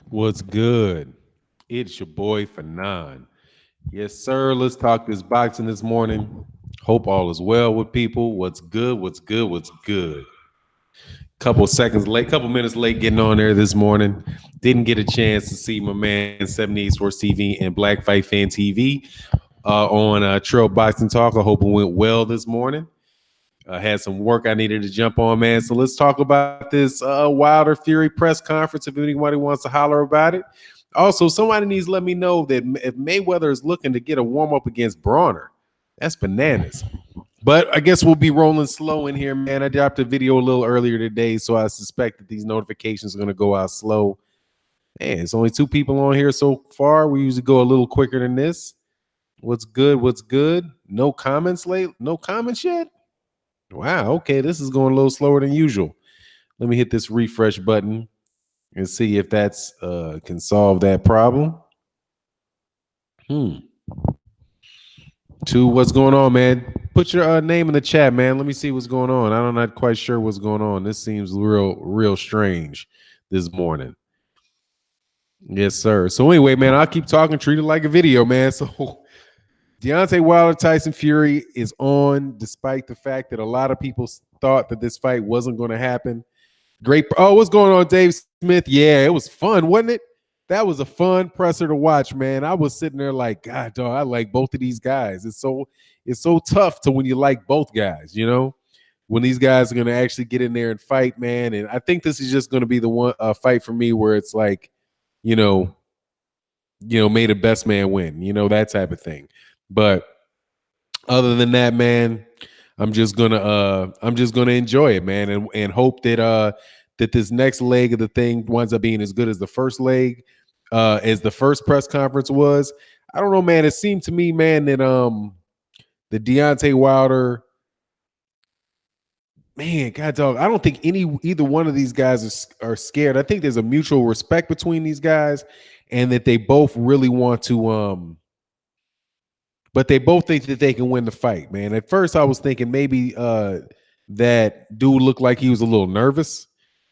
What's good? It's your boy Fannon. Yes, sir. Let's talk this boxing this morning. Hope all is well with people. What's good? What's good? What's good? Couple seconds late, couple minutes late getting on there this morning. Didn't get a chance to see my man 78 Sports TV and Black Fight Fan TV on Trail Boxing Talk. I hope it went well this morning. I had some work I needed to jump on, man. So let's talk about this Wilder Fury press conference if anybody wants to holler about it. Also, somebody needs to let me know that if Mayweather is looking to get a warm up against Broner, that's bananas. But I guess we'll be rolling slow in here, man. I dropped a video a little earlier today, so I suspect that these notifications are going to go out slow. Man, it's only two people on here so far. We usually go a little quicker than this. What's good? What's good? No comments late? No comments yet? Wow, okay, this is going a little slower than usual. Let me hit this refresh button and see if that's can solve that problem. Hmm. Two, what's going on, man? Put your name in the chat, man. Let me see what's going on. I'm not quite sure what's going on. This seems real strange this morning. Yes, sir. So anyway, man, I'll keep talking. Treat it like a video, man. So Deontay Wilder Tyson Fury is on, despite the fact that a lot of people thought that this fight wasn't going to happen. Great. Oh, what's going on, Dave Smith? Yeah, it was fun, wasn't it? That was a fun presser to watch, man. I was sitting there like, God, dog, I like both of these guys. It's so tough to when you like both guys, you know, when these guys are going to actually get in there and fight, man. And I think this is just going to be the one fight for me where it's like, you know, may the best man win, that type of thing. But other than that, man, I'm just gonna enjoy it, man, and hope that this next leg of the thing winds up being as good as the first leg, as the first press conference was. I don't know, man. It seemed to me, man, that the Deontay Wilder, man, God dog, I don't think either one of these guys are scared. I think there's a mutual respect between these guys, and that they both really want to but they both think that they can win the fight, man. At first, I was thinking maybe that dude looked like he was a little nervous,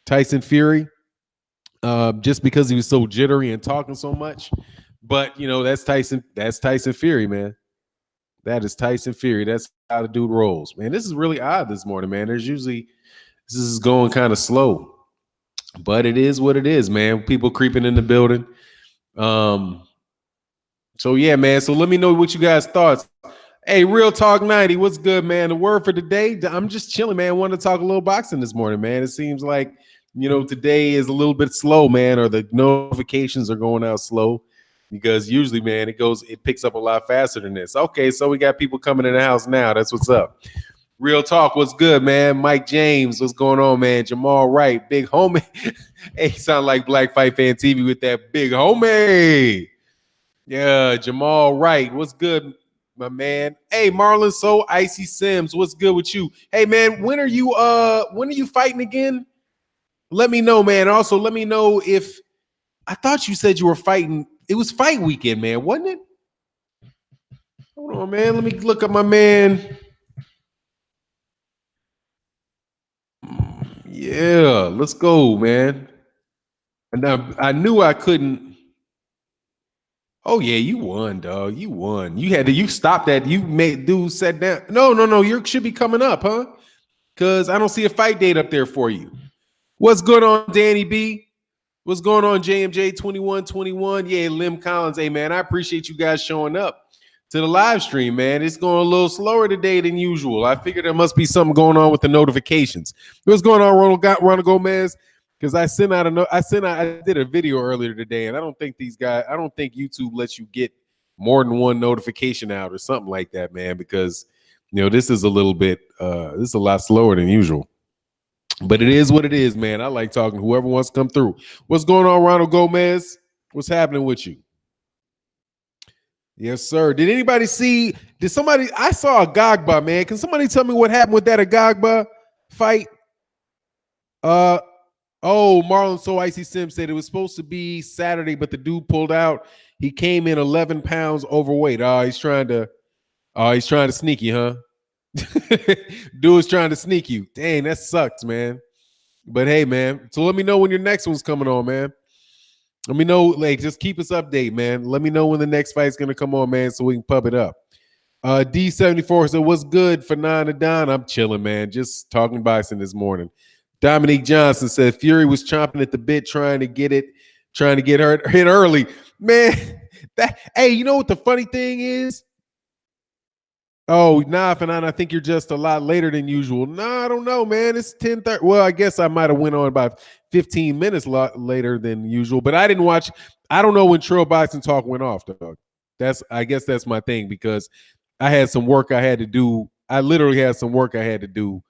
Tyson Fury, just because he was so jittery and talking so much. But that's Tyson. That's Tyson Fury, man. That is Tyson Fury. That's how the dude rolls, man. This is really odd this morning, man. This is going kind of slow, but it is what it is, man. People creeping in the building. So yeah, man. So let me know what you guys thoughts. Hey, Real Talk 90, what's good, man? The word for today, I'm just chilling, man. Want to talk a little boxing this morning, man. It seems like, today is a little bit slow, man, or the notifications are going out slow because usually, man, it picks up a lot faster than this. Okay, so we got people coming in the house now. That's what's up. Real Talk, what's good, man? Mike James, what's going on, man? Jamal Wright, big homie. Hey, sound like Black Fight Fan TV with that big homie. Yeah, Jamal Wright, what's good, my man? Hey, Marlon So Icy Sims, what's good with you? Hey, man, when are you fighting again? Let me know, man. Also, let me know if I thought you said you were fighting. It was fight weekend, man, wasn't it? Hold on, man. Let me look up my man. Yeah, let's go, man. And I knew I couldn't. Oh yeah, you won, dog. You won. You stopped that. You made dude sat down. No. You should be coming up, huh? Because I don't see a fight date up there for you. What's going on, Danny B? What's going on, JMJ 2121? Yeah, Lim Collins. Hey, man, I appreciate you guys showing up to the live stream, man. It's going a little slower today than usual. I figured there must be something going on with the notifications. What's going on, Ronald Gomez? Because I did a video earlier today, and I don't think YouTube lets you get more than one notification out or something like that, man, because this is a lot slower than usual. But it is what it is, man. I like talking to whoever wants to come through. What's going on, Ronald Gomez? What's happening with you? Yes, sir. I saw a Gagba, man. Can somebody tell me what happened with that Agagba fight? Marlon So Icy Sim said it was supposed to be Saturday, but the dude pulled out. He came in 11 pounds overweight. He's trying to sneak you, huh? Dude's trying to sneak you. Dang, that sucks, man. But hey, man. So let me know when your next one's coming on, man. Let me know, like, just keep us update, man. Let me know when the next fight's gonna come on, man, so we can pub it up. D74 said, "What's good for 9 to Don?" I'm chilling, man. Just talking boxing this morning. Dominique Johnson said Fury was chomping at the bit, trying to get hit early. Man, hey, you know what the funny thing is? Oh, nah, Fannon, I think you're just a lot later than usual. Nah, I don't know, man. It's 10:30. Well, I guess I might have went on about 15 minutes later than usual, but I didn't watch. I don't know when Trail Boxing Talk went off, dog. I guess that's my thing because I had some work I had to do. I literally had some work I had to do,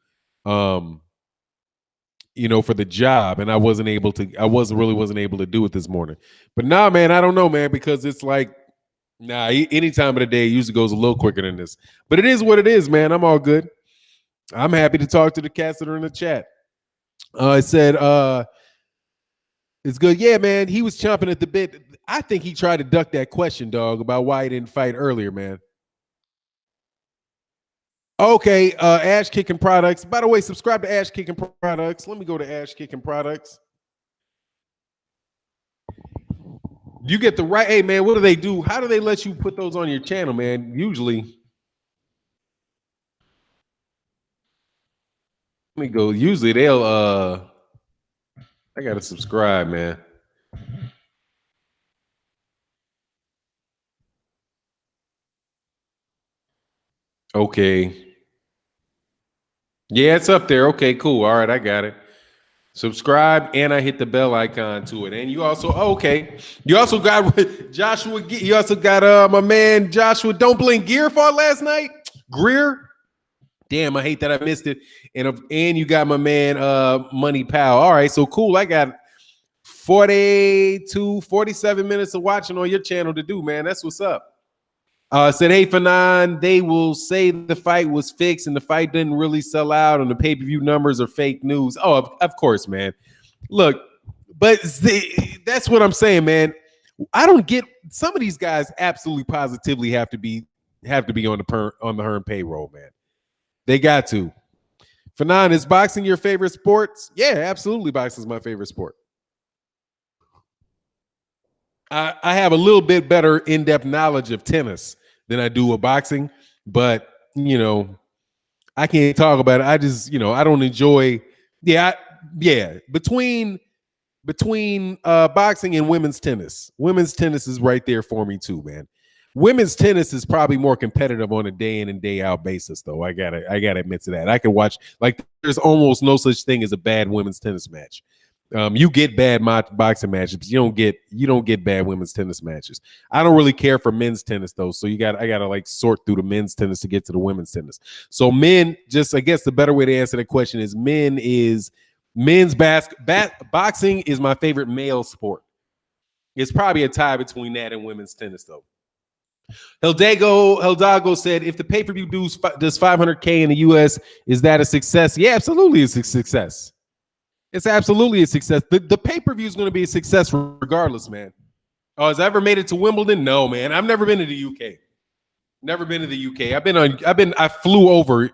um, for the job, and I wasn't wasn't able to do it this morning. But nah, man, I don't know, man, because it's like, nah, any time of the day it usually goes a little quicker than this. But it is what it is, man. I'm all good. I'm happy to talk to the cats that are in the chat. It said, it's good. Yeah, man. He was chomping at the bit. I think he tried to duck that question, dog, about why he didn't fight earlier, man. Okay, Ash Kicking Products. By the way, subscribe to Ash Kicking Products. Let me go to Ash Kicking Products. You get the right. Hey, man, what do they do? How do they let you put those on your channel, man? Usually, let me go. Usually they'll I gotta subscribe, man. Okay. Yeah, it's up there. Okay, cool. All right, I got it. Subscribe, and I hit the bell icon to it. And you also, okay. You also got Joshua. You also got my man Joshua Don't Blink Gear fought last night. Greer. Damn, I hate that I missed it. And you got my man Money Pal. All right, so cool. I got 47 minutes of watching on your channel to do, man. That's what's up. Said, hey, Fannon, they will say the fight was fixed and the fight didn't really sell out and the pay-per-view numbers are fake news. Oh, of course, man. Look, but that's what I'm saying, man. I don't get some of these guys absolutely positively have to be on the Hearn payroll, man. They got to. Fannon, is boxing your favorite sports? Yeah, absolutely. Boxing is my favorite sport. I have a little bit better in-depth knowledge of tennis than I do of boxing, but I can't talk about it. I just, I don't enjoy. Yeah, between boxing and women's tennis is right there for me too, man. Women's tennis is probably more competitive on a day in and day out basis, though. I gotta admit to that. I can watch, like, there's almost no such thing as a bad women's tennis match. You get bad boxing matches, but you don't get bad women's tennis matches. I don't really care for men's tennis though, so I gotta like sort through the men's tennis to get to the women's tennis. So men, I guess the better way to answer that question is men's boxing is my favorite male sport. It's probably a tie between that and women's tennis though. Heldago said, if the pay-per-view does 500K in the US, is that a success? Yeah, absolutely, it's a success. It's absolutely a success. The pay-per-view is going to be a success regardless, man. Oh, has I ever made it to Wimbledon? No, man. I've never been to the UK. Never been to the UK. I flew over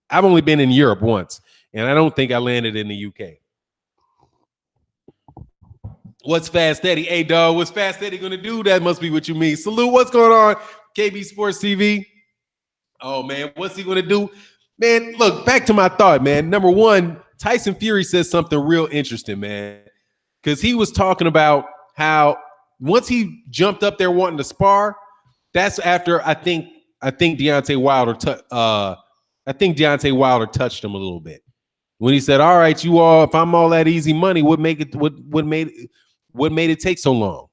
I've only been in Europe once, and I don't think I landed in the UK. What's Fast Eddie? Hey, dog, what's Fast Eddie going to do? That must be what you mean. Salute, what's going on? KB Sports TV. Oh, man, what's he going to do? Man, look, back to my thought, man. Number one, Tyson Fury says something real interesting, man, because he was talking about how once he jumped up there wanting to spar, that's after I think Deontay Wilder touched him a little bit when he said, "All right, you all, if I'm all that easy money, what made it take so long?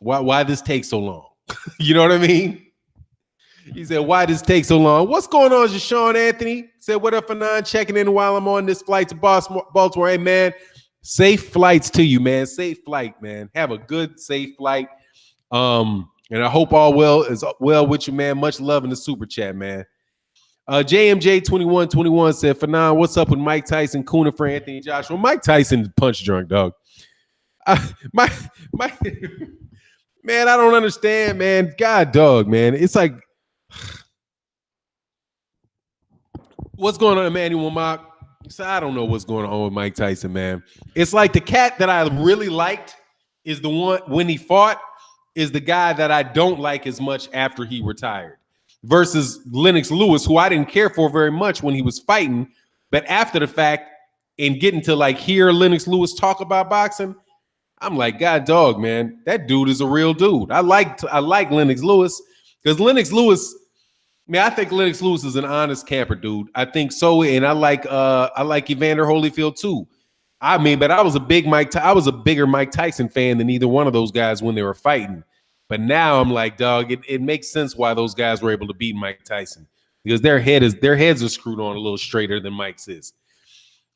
Why this take so long?" You know what I mean? He said, why does it take so long? What's going on, Sean Anthony? Said, what up, Fannon? Checking in while I'm on this flight to Baltimore. Hey, man, safe flights to you, man. Safe flight, man. Have a good, safe flight. And I hope all is well with you, man. Much love in the super chat, man. JMJ2121 said, Fannon, what's up with Mike Tyson, Cooner for Anthony Joshua? Mike Tyson punch drunk, dog. Man, I don't understand, man. God, dog, man. It's like, what's going on, Emmanuel Mock? So I don't know what's going on with Mike Tyson, man. It's like the cat that I really liked is the one when he fought is the guy that I don't like as much after he retired versus Lennox Lewis, who I didn't care for very much when he was fighting. But after the fact and getting to like hear Lennox Lewis talk about boxing, I'm like, God dog, man, that dude is a real dude. I like Lennox Lewis because Lennox Lewis, man, I think Lennox Lewis is an honest camper dude. I think so, and I like Evander Holyfield too. I mean, but I was a bigger Mike Tyson fan than either one of those guys when they were fighting. But now I'm like, dog, it makes sense why those guys were able to beat Mike Tyson because their heads are screwed on a little straighter than Mike's is.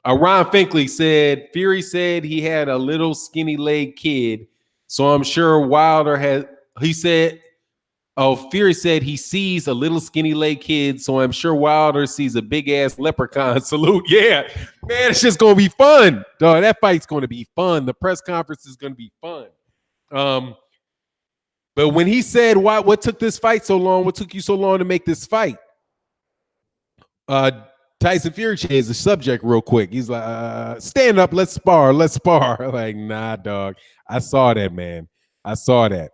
Ron Finkley said Fury said he had a little skinny leg kid, so I'm sure Wilder has. He said, "Oh, Fury said he sees a little skinny leg kid, so I'm sure Wilder sees a big ass leprechaun." Salute, yeah, man, it's just gonna be fun, dog. That fight's gonna be fun. The press conference is gonna be fun. But when he said, "What took this fight so long? What took you so long to make this fight?" Tyson Fury changed the subject real quick. He's like, stand up, let's spar. Like, nah, dog. I saw that, man. I saw that.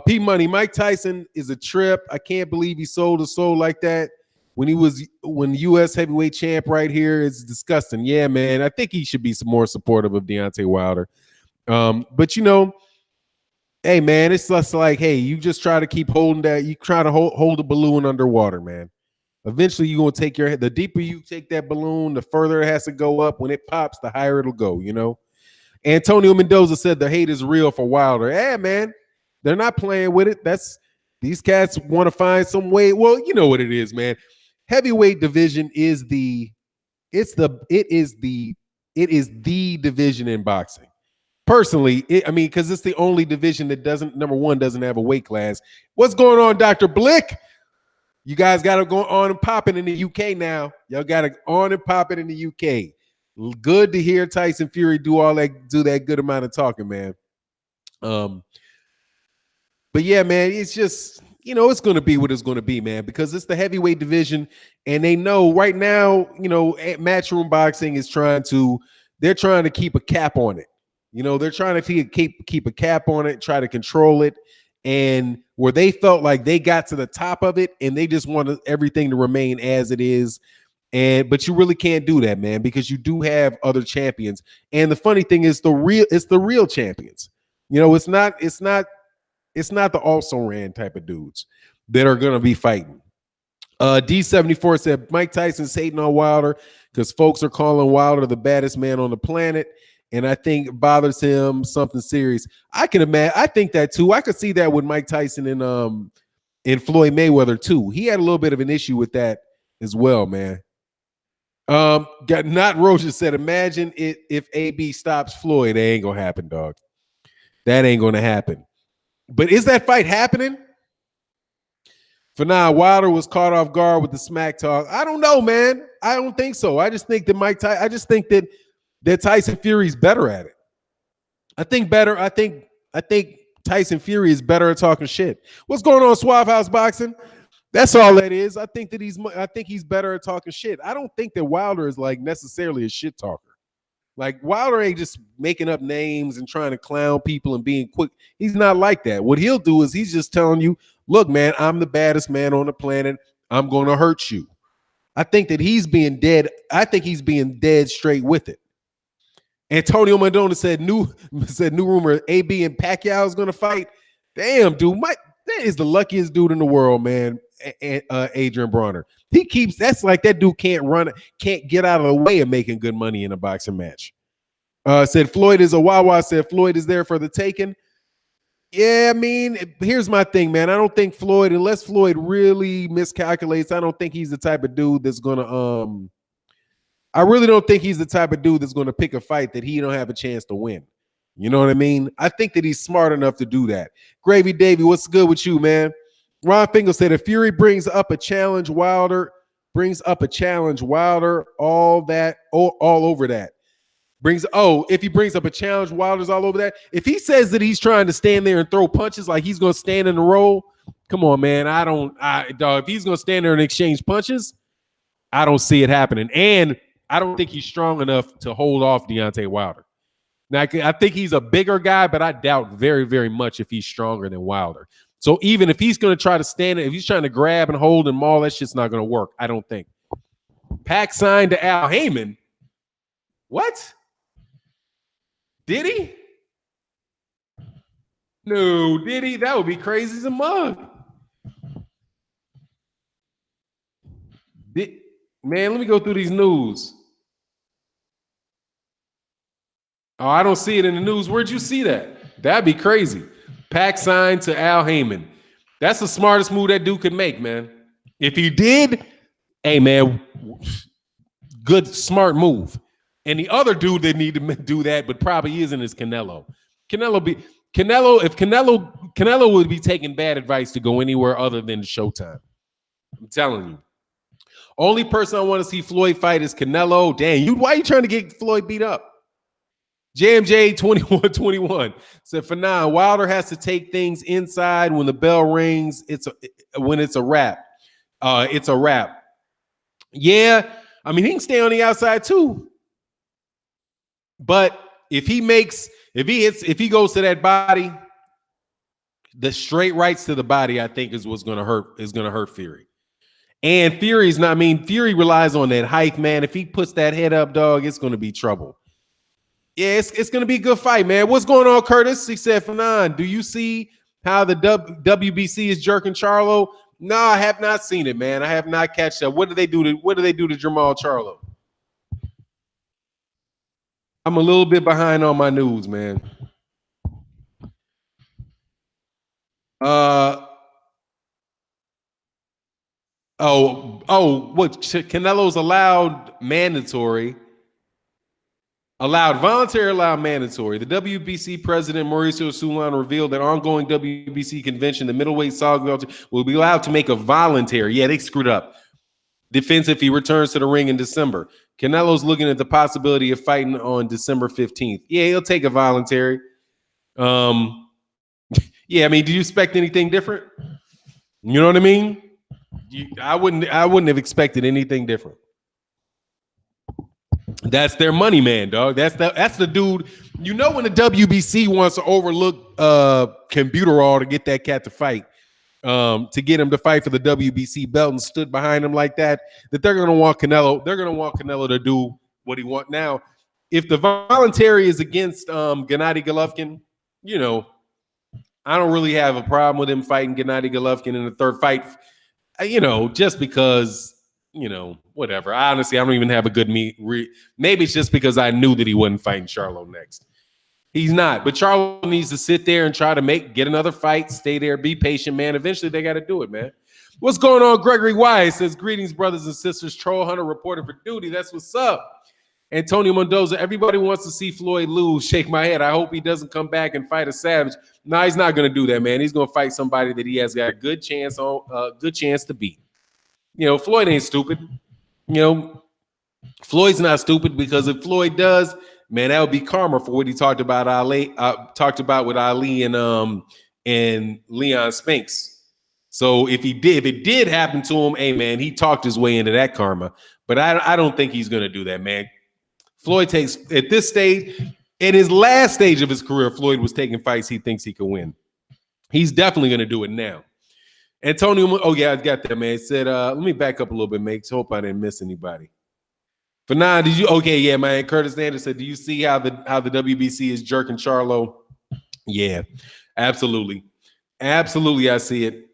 P Money, Mike Tyson is a trip. I can't believe he sold his soul like that when U.S. heavyweight champ right here. It's disgusting. Yeah, man. I think he should be some more supportive of Deontay Wilder. But hey, man, it's just like, hey, you just try to keep holding that. You try to hold the balloon underwater, man. Eventually, you're going to take the deeper you take that balloon, the further it has to go up. When it pops, the higher it'll go, Antonio Mendoza said the hate is real for Wilder. Yeah, man, they're not playing with it. These cats want to find some way. Well, you know what it is, man. Heavyweight division is the division in boxing. Personally, because it's the only division that doesn't have a weight class. What's going on, Dr. Blick? You guys got to go on and popping in the UK now. Y'all got to on and pop it in the UK. Good to hear Tyson Fury do that good amount of talking, man. But yeah, man, it's just, it's going to be what it's going to be, man, because it's the heavyweight division. And they know right now, Matchroom Boxing is trying to keep a cap on it. They're trying to keep a cap on it, try to control it. And where they felt like they got to the top of it and they just wanted everything to remain as it is. But you really can't do that, man, because you do have other champions. And the funny thing is it's the real champions. It's not the also ran type of dudes that are going to be fighting. D74 said Mike Tyson's hating on Wilder because folks are calling Wilder the baddest man on the planet. And I think it bothers him something serious. I can imagine. I think that too. I could see that with Mike Tyson and Floyd Mayweather too. He had a little bit of an issue with that as well, man. Not Roger said, imagine if AB stops Floyd. That ain't gonna happen, dog. That ain't gonna happen. But is that fight happening? For now, Wilder was caught off guard with the smack talk. I don't know, man. I don't think so. I just think that that Tyson Fury's better at it. I think Tyson Fury is better at talking shit. What's going on, Suave House Boxing? That's all that is. I think he's better at talking shit. I don't think that Wilder is like necessarily a shit talker. Like Wilder ain't just making up names and trying to clown people and being quick. He's not like that. What he'll do is he's just telling you, look, man, I'm the baddest man on the planet. I'm going to hurt you. I think that he's being dead. I think he's being dead straight with it. Antonio Mendoza said new rumor AB and Pacquiao is going to fight. Damn, dude, that is the luckiest dude in the world, man. Adrian Broner. That's like that dude can't get out of the way of making good money in a boxing match. Said Floyd is a Wawa. Said Floyd is there for the taking. Yeah, I mean, here's my thing, man. I don't think unless Floyd really miscalculates, I don't think he's the type of dude that's gonna I really don't think he's the type of dude that's going to pick a fight that he don't have a chance to win. You know what I mean? I think that he's smart enough to do that. Gravy Davey, what's good with you, man? Ron Finkel said if Fury brings up a challenge, Wilder all over that. If he brings up a challenge, Wilder's all over that. If he says that he's trying to stand there and throw punches like he's going to stand in the roll, come on, man. If he's going to stand there and exchange punches, I don't see it happening. And I don't think he's strong enough to hold off Deontay Wilder. Now, I think he's a bigger guy, but I doubt very, very much if he's stronger than Wilder. So even if he's going to try to stand it, if he's trying to grab and hold and maul, that shit's not going to work. I don't think. Pac signed to Al Heyman. What? Did he? No, did he? That would be crazy as a mug. Man, let me go through these news. Oh, I don't see it in the news. Where'd you see that? That'd be crazy. Pac signed to Al Heyman. That's the smartest move that dude could make, man. If he did, hey, man, good, smart move. And the other dude that need to do that, but probably isn't, is Canelo. Canelo would be taking bad advice to go anywhere other than Showtime. I'm telling you. Only person I want to see Floyd fight is Canelo. Damn, why are you trying to get Floyd beat up? JMJ 2121 said, Fannon, Wilder has to take things inside when the bell rings. When it's a wrap. It's a wrap. Yeah, I mean, he can stay on the outside too. But if he goes to that body, the straight rights to the body, I think, is what's gonna hurt Fury. And Fury relies on that height, man. If he puts that head up, dog, it's gonna be trouble. Yeah, it's going to be a good fight, man. What's going on, Curtis? He said, Fannon, do you see how the WBC is jerking Charlo? No, I have not seen it, man. I have not catched up. What do they do to Jamal Charlo? I'm a little bit behind on my news, man. What Canelo's allowed voluntary, allowed mandatory. The WBC president, Mauricio Sulan, revealed that ongoing WBC convention, the middleweight solid will be allowed to make a voluntary. Yeah, they screwed up. Defense if he returns to the ring in December. Canelo's looking at the possibility of fighting on December 15th. Yeah, he'll take a voluntary. Yeah, I mean, do you expect anything different? You know what I mean? I wouldn't have expected anything different. That's their money man, dog. That's the dude. You know, when the WBC wants to overlook Computerall to get that cat to fight, to get him to fight for the WBC belt and stood behind him like that they're gonna want Canelo. They're gonna want Canelo to do what he wants. Now, if the voluntary is against Gennady Golovkin, you know, I don't really have a problem with him fighting Gennady Golovkin in the third fight. You know, just because. You know, whatever. Honestly, I don't even have a good maybe it's just because I knew that he wasn't fighting Charlo next. He's not. But Charlo needs to sit there and try to get another fight, stay there, be patient, man. Eventually, they got to do it, man. What's going on? Gregory Wise says, greetings, brothers and sisters. Troll Hunter reported for duty. That's what's up. Antonio Mendoza, everybody wants to see Floyd lose. Shake my head. I hope he doesn't come back and fight a savage. No, he's not going to do that, man. He's going to fight somebody that he has got a good chance to beat. You know, Floyd ain't stupid. You know, Floyd's not stupid, because if Floyd does, man, that would be karma for what he talked about with Ali and Leon Spinks. So if it did happen to him, hey man, he talked his way into that karma. But I don't think he's gonna do that, man. Floyd takes, at this stage, in his last stage of his career, Floyd was taking fights he thinks he can win. He's definitely gonna do it now. Antonio, oh yeah, I got that, man. He said, let me back up a little bit, mate. Hope I didn't miss anybody. For now, did you? Okay, yeah, man. Curtis Anderson said, do you see how the WBC is jerking Charlo? Yeah, absolutely. Absolutely, I see it.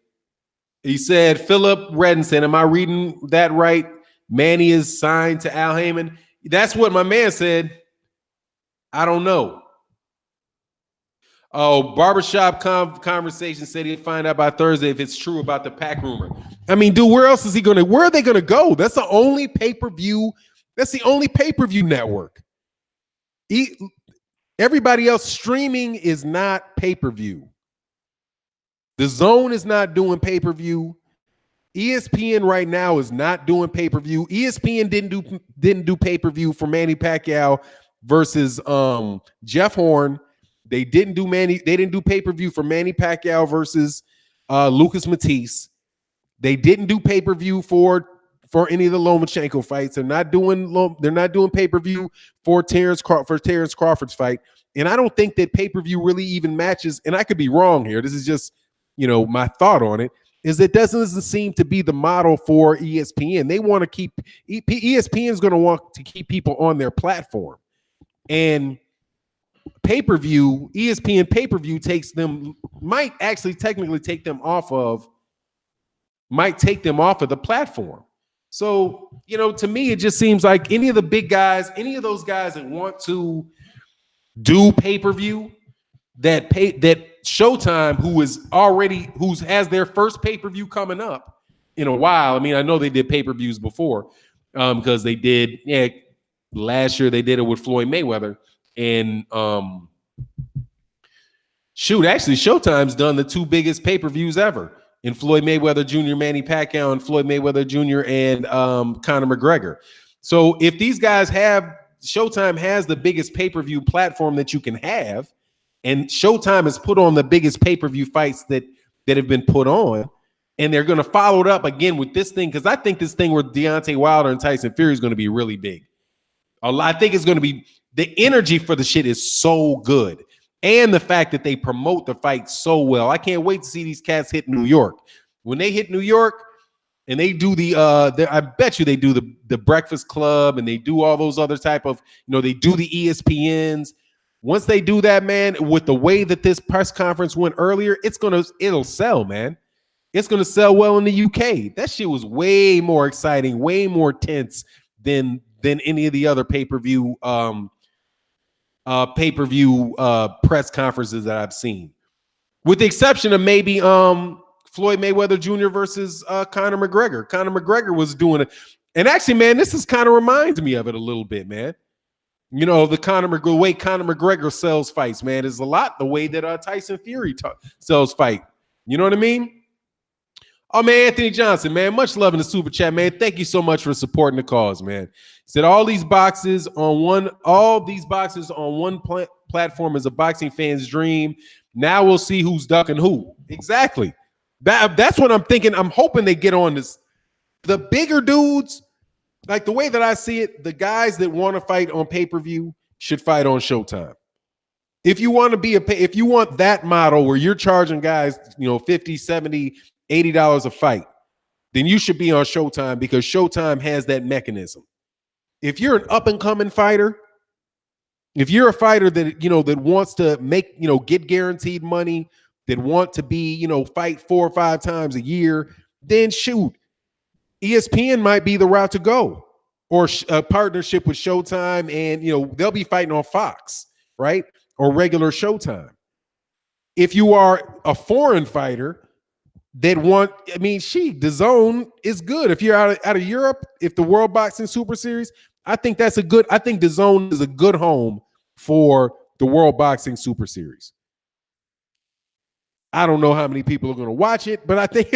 He said, Philip Redden, am I reading that right? Manny is signed to Al Heyman. That's what my man said. I don't know. Oh, barbershop conversation said he'd find out by Thursday if it's true about the Pac rumor. I mean, dude, where else is he going to? Where are they going to go? That's the only pay-per-view. That's the only pay-per-view network. Everybody else streaming is not pay-per-view. The Zone is not doing pay-per-view. ESPN right now is not doing pay-per-view. ESPN didn't do pay-per-view for Manny Pacquiao versus Jeff Horn. They didn't do pay-per-view for Manny Pacquiao versus Lucas Matisse. They didn't do pay-per-view for for any of the Lomachenko fights. They're not doing pay-per-view for Terrence Crawford's fight. And I don't think that pay-per-view really even matches. And I could be wrong here. This is just, my thought on it. Is it doesn't seem to be the model for ESPN. They want to keep ESPN is going to want to keep people on their platform, and pay-per-view, ESPN pay-per-view might actually technically take them off of the platform. So, to me, it just seems like any of the big guys, any of those guys that want to do pay-per-view, that Showtime, who has their first pay-per-view coming up in a while. I mean, I know they did pay-per-views before, because they did, last year they did it with Floyd Mayweather. And actually, Showtime's done the two biggest pay-per-views ever in Floyd Mayweather Jr., Manny Pacquiao, and Floyd Mayweather Jr. and Conor McGregor. So if these guys Showtime has the biggest pay-per-view platform that you can have, and Showtime has put on the biggest pay-per-view fights that have been put on, and they're going to follow it up again with this thing, because I think this thing with Deontay Wilder and Tyson Fury is going to be really big. I think it's going to be, the energy for the shit is so good. And the fact that they promote the fight so well. I can't wait to see these cats hit New York. When they hit New York and they do I bet you they do the Breakfast Club, and they do all those other type of, they do the ESPNs. Once they do that, man, with the way that this press conference went earlier, it'll sell, man. It's going to sell well in the UK. That shit was way more exciting, way more tense than any of the other pay-per-view press conferences that I've seen, with the exception of maybe Floyd Mayweather Jr. versus Conor McGregor. Conor McGregor was doing it, and actually, man, this kind of reminds me of it a little bit, man. The way Conor McGregor sells fights, man, is a lot the way that Tyson Fury sells fight. You know what I mean? Oh, man, Anthony Johnson, man, much love in the super chat, man. Thank you so much for supporting the cause, man. He said all these boxes on one platform is a boxing fan's dream. Now we'll see who's ducking who. Exactly. That's what I'm thinking. I'm hoping they get on this. The bigger dudes, like the way that I see it, the guys that want to fight on pay-per-view should fight on Showtime. If you want if you want that model where you're charging guys, $50, $70, $80 a fight, then you should be on Showtime, because Showtime has that mechanism. If you're an up-and-coming fighter, if you're a fighter that, that wants to make, get guaranteed money, that want to be, fight 4 or 5 times a year, then shoot, ESPN might be the route to go, or a partnership with Showtime, and, they'll be fighting on Fox, right? Or regular Showtime. If you are a foreign fighter that DAZN is good. If you're out of Europe, if the World Boxing Super Series, I think DAZN is a good home for the World Boxing Super Series. I don't know how many people are going to watch it, but I think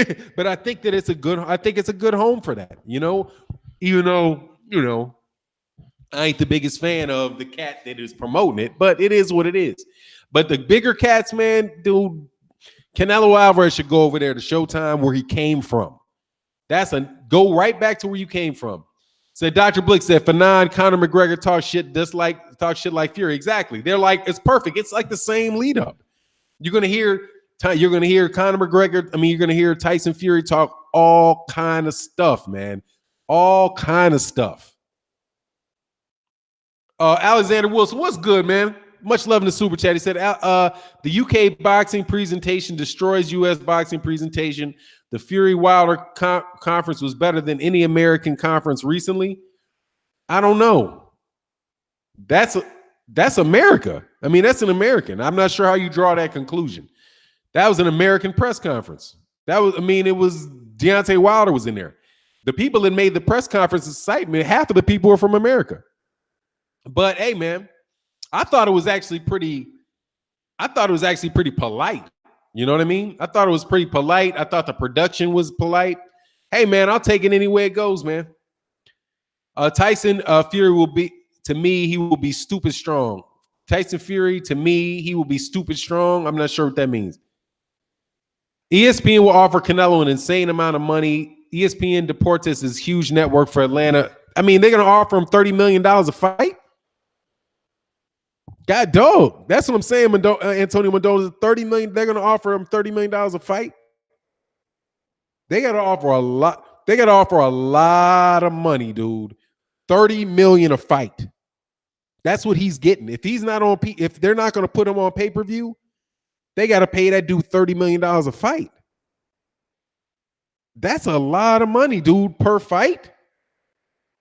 that it's a good home for that. Even though, I ain't the biggest fan of the cat that is promoting it, but it is what it is. But the bigger cats, man, dude, Canelo Alvarez should go over there to Showtime, where he came from. Go right back to where you came from. Said Dr. Blick said, Fannon, Conor McGregor talk shit like Fury. Exactly. They're like, it's perfect. It's like the same lead up. You're gonna hear Conor McGregor. You're gonna hear Tyson Fury talk all kind of stuff, man. All kind of stuff. Alexander Wilson, what's good, man? Much love in the super chat. He said, the UK boxing presentation destroys US boxing presentation. The Fury Wilder conference was better than any American conference recently. I don't know. That's America. That's an American. I'm not sure how you draw that conclusion. That was an American press conference. It was Deontay Wilder was in there. The people that made the press conference excitement, half of the people were from America. But hey, man, I thought it was actually pretty polite. You know what I mean? I thought it was pretty polite. I thought the production was polite. Hey, man, I'll take it any way it goes, man. Tyson Fury will be, to me, he will be stupid strong. Tyson Fury, to me, he will be stupid strong. I'm not sure what that means. ESPN will offer Canelo an insane amount of money ESPN Deportes is huge network for Atlanta. I mean, they're gonna offer him $30 million a fight. God dog. That's what I'm saying. Antonio Mendoza, $30 million. They're gonna offer him $30 million a fight. They gotta offer a lot. They gotta offer a lot of money, dude. $30 million a fight. That's what he's getting. If he's not on, if they're not gonna put him on pay-per-view, they gotta pay that dude $30 million a fight. That's a lot of money, dude, per fight.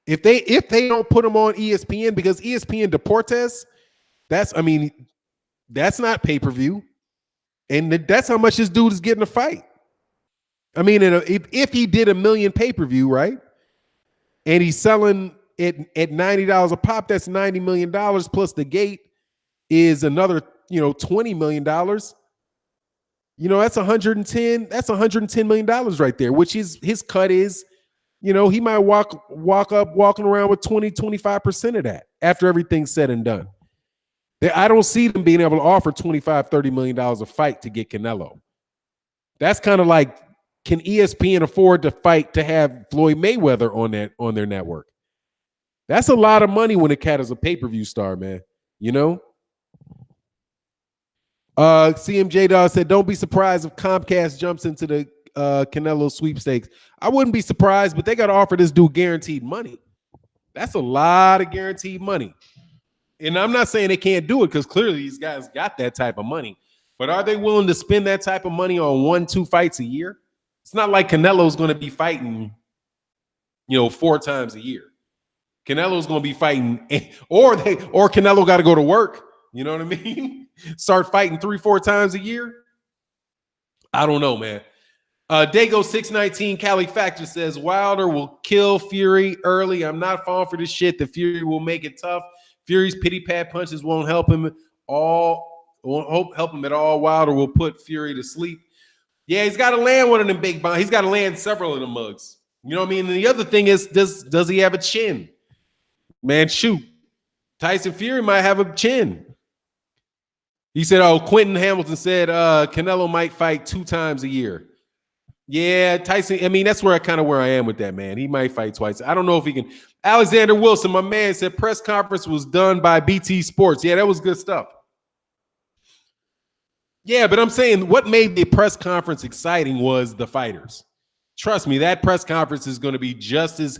If they don't put him on ESPN, because ESPN Deportes, that's not pay-per-view. And that's how much this dude is getting a fight. I mean, if he did a million pay-per-view, right? And he's selling it at $90 a pop, that's $90 million plus the gate is another, $20 million. That's $110 million right there, which is his cut is, he might walking around with 25% of that after everything's said and done. I don't see them being able to offer $25-30 million a fight to get Canelo. That's kind of like, can ESPN afford to have Floyd Mayweather on their network? That's a lot of money when a cat is a pay-per-view star, man. CMJ Dawg said, don't be surprised if Comcast jumps into the Canelo sweepstakes. I wouldn't be surprised, but they got to offer this dude guaranteed money. That's a lot of guaranteed money. And I'm not saying they can't do it, because clearly these guys got that type of money. But are they willing to spend that type of money on 1-2 fights a year? It's not like Canelo's going to be fighting, 4 times a year. Canelo's going to be fighting, or Canelo got to go to work. You know what I mean? Start fighting 3-4 times a year. I don't know, man. Dago 619 Cali Factor says Wilder will kill Fury early. I'm not falling for this shit. The Fury will make it tough. Fury's pity pat punches won't help him at all. Wilder will put Fury to sleep. Yeah, he's got to land one of them big bombs. He's got to land several of them mugs. You know what I mean? And the other thing is, does he have a chin? Man, shoot. Tyson Fury might have a chin. He said, Quentin Hamilton said Canelo might fight 2 times a year. Yeah, Tyson, that's where I am with that, man. He might fight twice. I don't know if he can. Alexander Wilson, my man, said press conference was done by BT Sports. Yeah, that was good stuff. Yeah, but I'm saying what made the press conference exciting was the fighters. Trust me, that press conference is going to be just as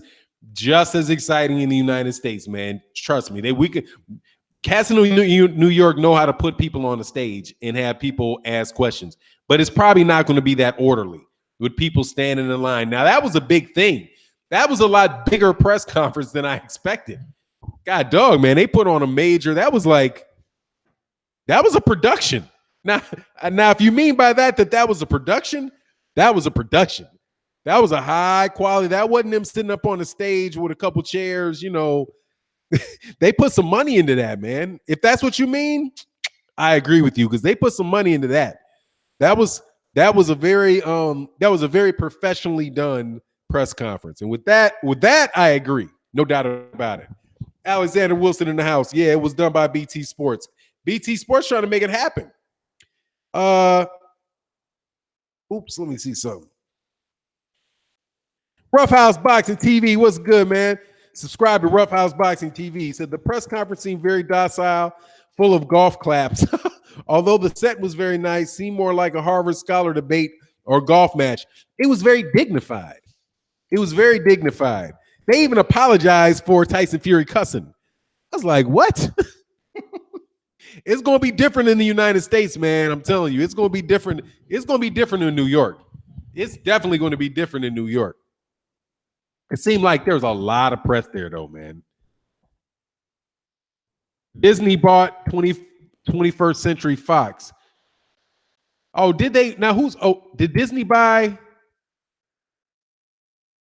exciting in the United States, man. Trust me. Cats in New York know how to put people on the stage and have people ask questions, but it's probably not going to be that orderly with people standing in line. Now, that was a big thing. That was a lot bigger press conference than I expected. God dog, man, they put on a major. That was a production. Now, if you mean by that was a production, that was a production. That was a high quality. That wasn't them sitting up on the stage with a couple chairs, They put some money into that, man. If that's what you mean, I agree with you, because they put some money into that. That was a very professionally done press conference. And with that, I agree. No doubt about it. Alexander Wilson in the house. Yeah, it was done by BT Sports. BT Sports trying to make it happen. Let me see something. Roughhouse Boxing TV, what's good, man? Subscribe to Roughhouse Boxing TV. He said the press conference seemed very docile, full of golf claps. Although the set was very nice, seemed more like a Harvard Scholar debate or golf match. It was very dignified. They even apologized for Tyson Fury cussing. I was like, what? It's going to be different in the United States, man. I'm telling you, it's going to be different. It's going to be different in New York. It's definitely going to be different in New York. It seemed like there was a lot of press there, though, man. Disney bought 21st Century Fox. Oh, did they? Now, did Disney buy?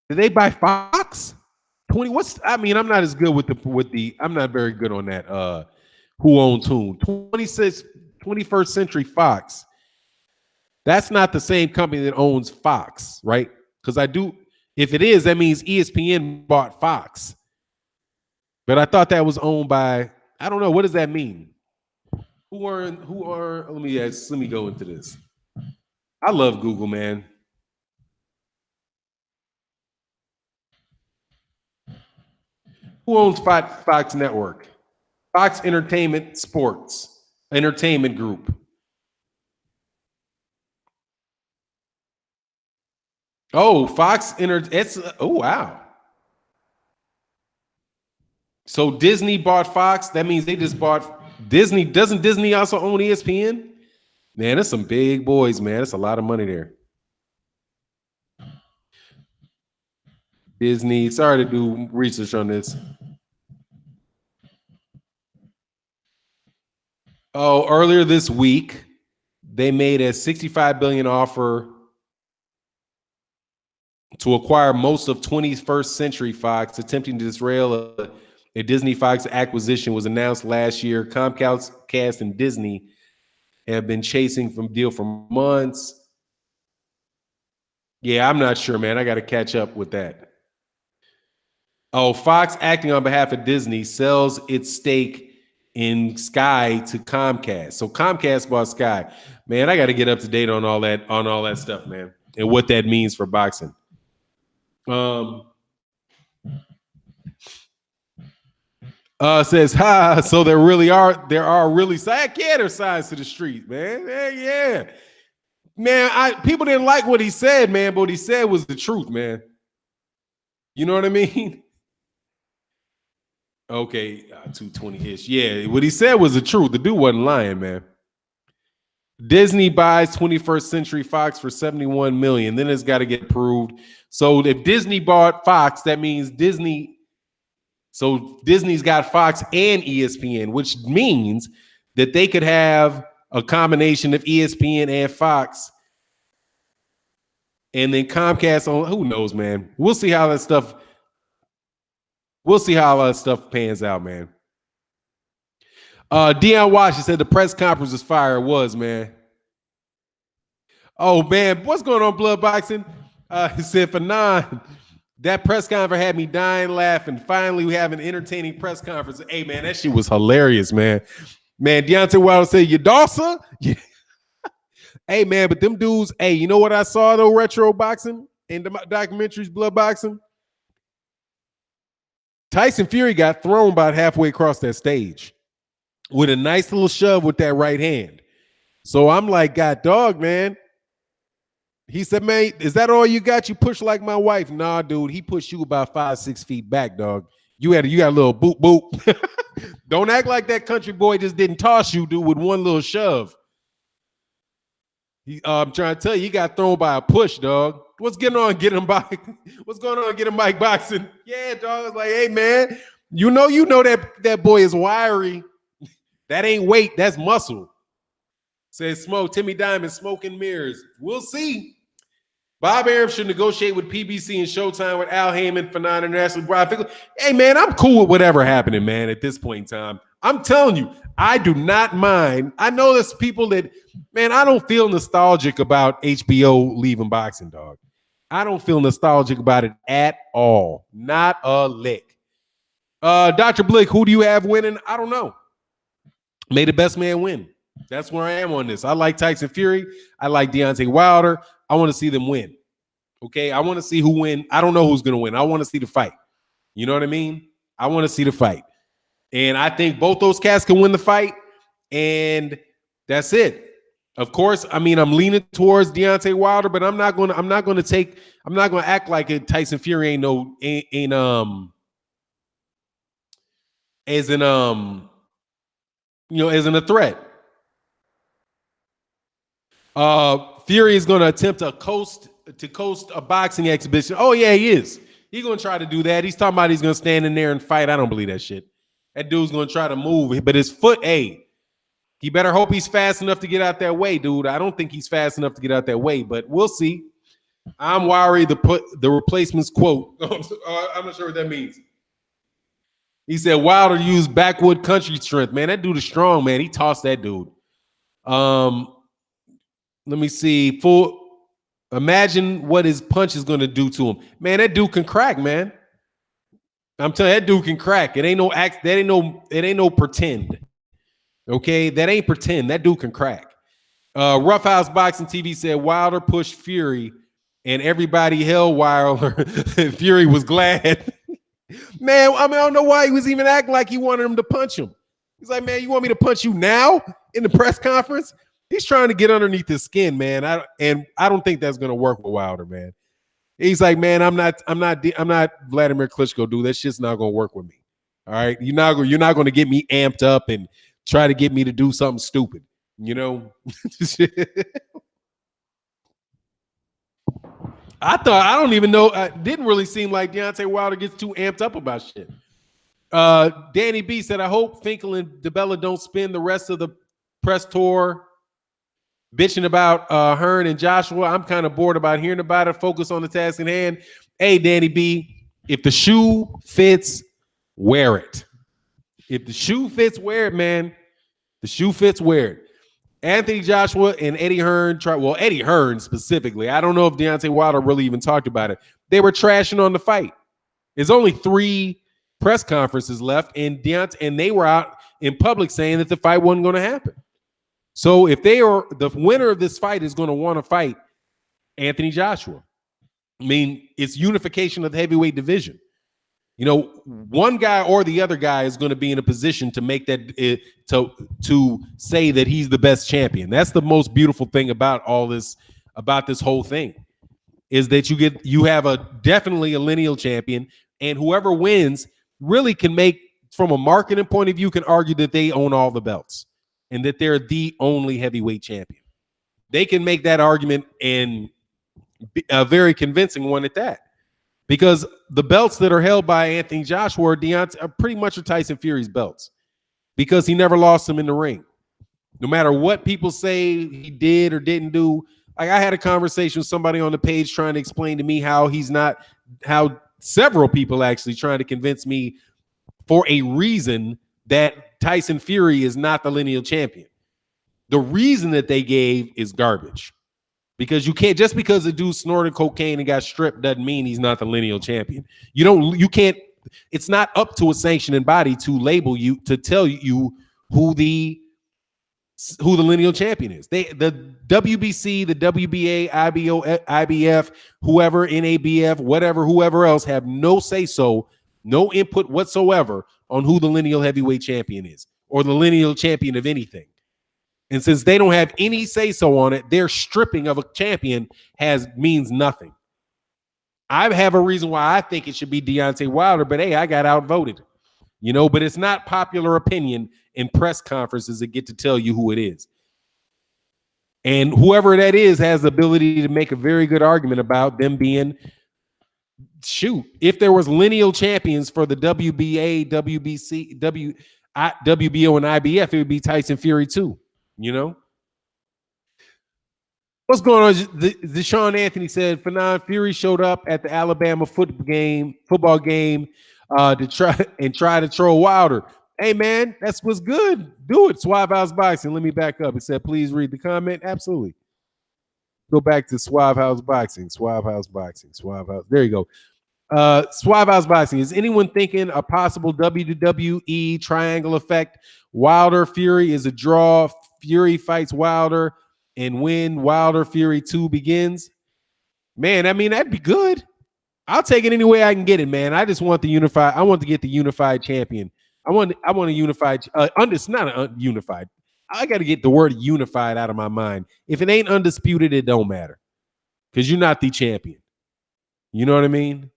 Did they buy Fox? I'm not as good with the. I'm not very good on that. Who owns whom? 21st Century Fox. That's not the same company that owns Fox, right? Because if it is, that means ESPN bought Fox. But I thought that was owned by, I don't know, what does that mean? Let me go into this. I love Google, man. Who owns Fox Network? Fox Entertainment Sports Entertainment Group. Oh, It's oh wow. So Disney bought Fox. That means they just bought Disney. Doesn't Disney also own ESPN? Man, that's some big boys, man. That's a lot of money there. Disney. Sorry to do research on this. Oh, earlier this week, they made a $65 billion offer to acquire most of 21st Century Fox, attempting to disrail a Disney Fox acquisition was announced last year. Comcast and Disney have been chasing from deal for months. Yeah, I'm not sure, man. I got to catch up with that. Oh, Fox, acting on behalf of Disney, sells its stake in Sky to Comcast. So Comcast bought Sky. Man, I got to get up to date on all that stuff, man, and what that means for boxing. Says, so there are really sides. Yeah, there's sides to the street, man. Yeah. Man, people didn't like what he said, man, but what he said was the truth, man. You know what I mean? Okay, 220-ish. Yeah, what he said was the truth. The dude wasn't lying, man. Disney buys 21st Century Fox for $71 million. Then it's got to get approved. So if Disney bought Fox, that means Disney's got Fox and ESPN, which means that they could have a combination of ESPN and Fox. And then Comcast on, who knows, man. We'll see how that stuff pans out, man. Dillian White said the press conference was fire. It was, man. Oh, man. What's going on, Blood Boxing? He said, Fannon, that press conference had me dying laughing. Finally, we have an entertaining press conference. Hey, man, that shit was hilarious, man. Man, Deontay Wilder said, you Dawsa? Yeah. Hey, man, but them dudes, hey, you know what I saw, though, retro boxing in the documentaries, Blood Boxing? Tyson Fury got thrown about halfway across that stage with a nice little shove with that right hand. So I'm like, God dog, man. He said, man, is that all you got? You push like my wife? Nah, dude, he pushed you about 5-6 feet back, dog. You got a little boop, boop. Don't act like that country boy just didn't toss you, dude, with one little shove. I'm trying to tell you, he got thrown by a push, dog. What's going on? Get him Mike boxing. Yeah, dog. It's like, hey, man, you know that boy is wiry. That ain't weight, that's muscle. Says Smoke, Timmy Diamond, smoke and mirrors. We'll see. Bob Arum should negotiate with PBC and Showtime with Al Heyman for non-international. Hey, man, I'm cool with whatever happening, man, at this point in time. I'm telling you, I do not mind. I know there's people that, man, I don't feel nostalgic about HBO leaving boxing, dog. I don't feel nostalgic about it at all. Not a lick. Dr. Blick, who do you have winning? I don't know. May the best man win. That's where I am on this. I like Tyson Fury. I like Deontay Wilder. I want to see them win. Okay, I want to see who win. I don't know who's going to win. I want to see the fight. You know what I mean? I want to see the fight. And I think both those cats can win the fight. And that's it. Of course, I mean, I'm leaning towards Deontay Wilder, but I'm not going to act like it. Tyson Fury ain't isn't a threat. Fury is going to attempt to coast a boxing exhibition. Oh, yeah, he is. He's going to try to do that. He's talking about he's going to stand in there and fight. I don't believe that shit. That dude's going to try to move, but his foot, hey, he better hope he's fast enough to get out that way, dude. I don't think he's fast enough to get out that way, but we'll see. I'm worried the replacement's quote. I'm not sure what that means. He said Wilder used backwood country strength. Man, that dude is strong, man. He tossed that dude. Let me see. Imagine what his punch is going to do to him. Man, that dude can crack, man. I'm telling you, that dude can crack. It ain't no act. It ain't no pretend. Okay, that ain't pretend. That dude can crack. Roughhouse Boxing TV said Wilder pushed Fury, and everybody held Wilder. Fury was glad. Man, I mean, I don't know why he was even acting like he wanted him to punch him. He's like, man, you want me to punch you now in the press conference? He's trying to get underneath his skin, man. I don't think that's gonna work with Wilder, man. He's like, man, I'm not Vladimir Klitschko, dude. That shit's not gonna work with me. All right, you're not gonna get me amped up and try to get me to do something stupid. You know. I don't even know. It didn't really seem like Deontay Wilder gets too amped up about shit. Danny B said, I hope Finkel and DeBella don't spend the rest of the press tour bitching about Hearn and Joshua. I'm kind of bored about hearing about it. Focus on the task in hand. Hey, Danny B, if the shoe fits, wear it. If the shoe fits, wear it, man. The shoe fits, wear it. Anthony Joshua and Eddie Hearn Eddie Hearn specifically. I don't know if Deontay Wilder really even talked about it. They were trashing on the fight. There's only 3 press conferences left, and they were out in public saying that the fight wasn't going to happen. So if the winner of this fight is going to want to fight Anthony Joshua. I mean, it's unification of the heavyweight division. You know, one guy or the other guy is going to be in a position to make that to say that he's the best champion. That's the most beautiful thing about all this, about this whole thing, is that you have definitely a lineal champion, and whoever wins really can make, from a marketing point of view, can argue that they own all the belts and that they're the only heavyweight champion. They can make that argument, and a very convincing one at that. Because the belts that are held by Anthony Joshua are pretty much Tyson Fury's belts, because he never lost them in the ring. No matter what people say he did or didn't do. Like, I had a conversation with somebody on the page trying to explain to me how several people actually trying to convince me for a reason that Tyson Fury is not the lineal champion. The reason that they gave is garbage. Because you can't, just because a dude snorted cocaine and got stripped doesn't mean he's not the lineal champion. You can't, it's not up to a sanctioning body to label you, to tell you who the lineal champion is. The WBC, the WBA, IBF, whoever, NABF, whatever, whoever else have no say-so, no input whatsoever on who the lineal heavyweight champion is, or the lineal champion of anything. And since they don't have any say-so on it, their stripping of a champion means nothing. I have a reason why I think it should be Deontay Wilder, but hey, I got outvoted. You know, but it's not popular opinion in press conferences that get to tell you who it is. And whoever that is has the ability to make a very good argument about them being, if there was lineal champions for the WBA, WBC, WBO, and IBF, it would be Tyson Fury too. You know, what's going on? Deshaun Anthony said Fannon Fury showed up at the Alabama football game to try to troll Wilder. Hey man, that's what's good. Do it. Suave House Boxing. Let me back up. It said, please read the comment. Absolutely. Go back to Suave House Boxing. Suave House Boxing. Suave House. There you go. Suave House Boxing. Is anyone thinking a possible WWE triangle effect? Wilder Fury is a draw. Fury fights Wilder, and when Wilder Fury 2 begins, man, I mean, that'd be good. I'll take it any way I can get it, man. I just want I want to get the unified champion. I want a unified. It's not unified. I got to get the word unified out of my mind. If it ain't undisputed, it don't matter, because you're not the champion. You know what I mean?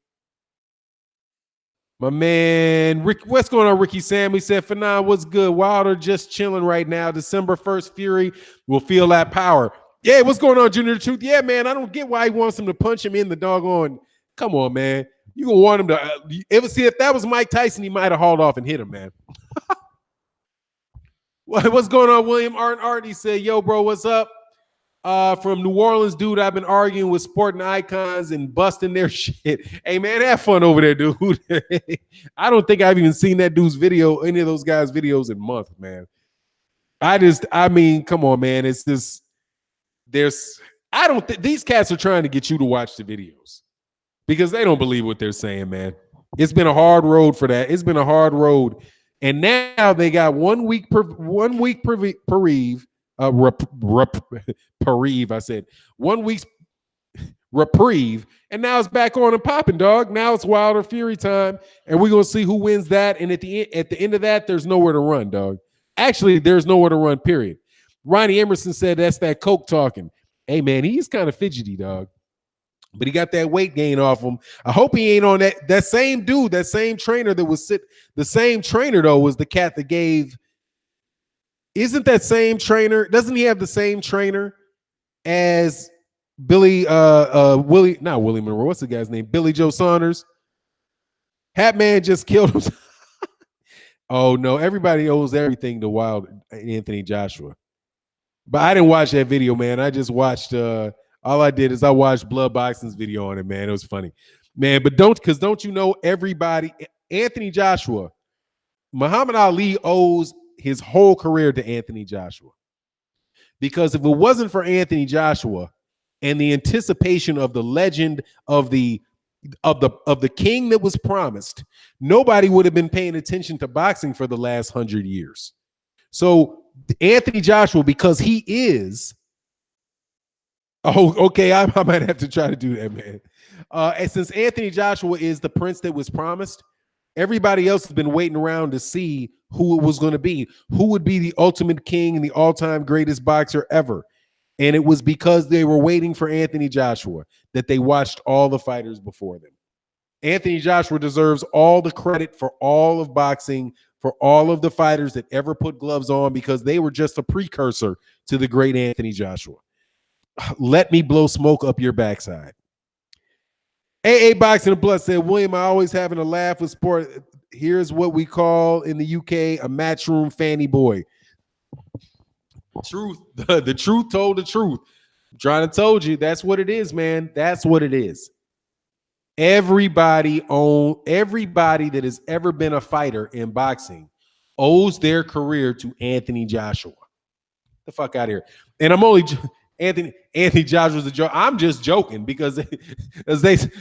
My man, Rick, what's going on, Ricky Sam? He said, Fannon, what's good? Wilder just chilling right now. December 1st, Fury will feel that power. Yeah, what's going on, Junior Truth? Yeah, man, I don't get why he wants him to punch him in the doggone. Come on, man. You gonna want him to if that was Mike Tyson, he might have hauled off and hit him, man. What's going on, William Art? He said, yo, bro, what's up? From New Orleans, dude, I've been arguing with sporting icons and busting their shit. Hey, man, have fun over there, dude. I don't think I've even seen that dude's video, any of those guys' videos in months, man. I mean, come on, man. It's just, I don't think these cats are trying to get you to watch the videos because they don't believe what they're saying, man. It's been a hard road for that. It's been a hard road. And now they got 1 week reprieve. I said 1 week's reprieve, and now it's back on and popping, dog. Now it's Wilder Fury time, and we're gonna see who wins that. And at the end of that, there's nowhere to run, dog. Actually, there's nowhere to run. Period. Ronnie Emerson said that's that coke talking. Hey man, he's kind of fidgety, dog. But he got that weight gain off him. I hope he ain't on that same dude, that same trainer that was the same trainer though was the cat that gave. Isn't that same trainer? Doesn't he have the same trainer as Willie, not Willie Monroe? What's the guy's name? Billy Joe Saunders. Hat man just killed him. Oh no, everybody owes everything to Wild Anthony Joshua. But I didn't watch that video, man. I just watched all I did is I watched Blood Boxing's video on it, man. It was funny. Man, but don't you know everybody, Anthony Joshua, Muhammad Ali owes his whole career to Anthony Joshua. Because if it wasn't for Anthony Joshua and the anticipation of the legend of the king that was promised, nobody would have been paying attention to boxing for the last 100 years. So Anthony Joshua, because he is, okay, I might have to try to do that, man. And since Anthony Joshua is the prince that was promised, everybody else has been waiting around to see who it was going to be, who would be the ultimate king and the all-time greatest boxer ever. And it was because they were waiting for Anthony Joshua that they watched all the fighters before them. Anthony Joshua deserves all the credit for all of boxing, for all of the fighters that ever put gloves on, because they were just a precursor to the great Anthony Joshua. Let me blow smoke up your backside. AA Boxing and Blood said, William, I always having a laugh with sport. Here's what we call in the UK a matchroom fanny boy. Truth. The truth told the truth. I'm trying to told you, that's what it is, man. That's what it is. Everybody that has ever been a fighter in boxing owes their career to Anthony Joshua. Get the fuck out of here. And I'm only Anthony Joshua's a joke. I'm just joking because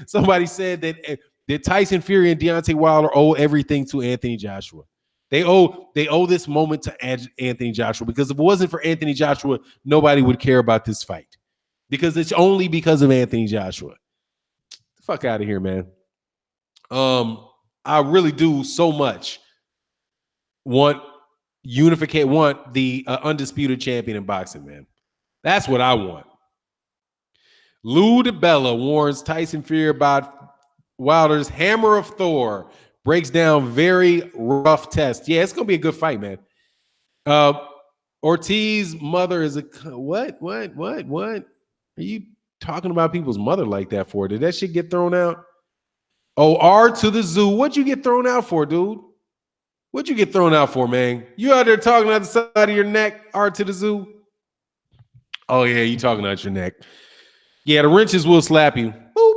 somebody said that Tyson Fury and Deontay Wilder owe everything to Anthony Joshua. They owe this moment to Anthony Joshua, because if it wasn't for Anthony Joshua, nobody would care about this fight, because it's only because of Anthony Joshua. The fuck out of here, man. I really do so much want the undisputed champion in boxing, man. That's what I want. Lou DeBella warns Tyson Fury about Wilder's hammer of Thor. Breaks down very rough test. Yeah, it's going to be a good fight, man. Ortiz mother is a... What? Are you talking about people's mother like that for? Did that shit get thrown out? Oh, R to the zoo. What'd you get thrown out for, dude? What'd you get thrown out for, man? You out there talking out the side of your neck, R to the zoo? Oh, yeah, you talking out your neck. Yeah, the wrenches will slap you. Boop.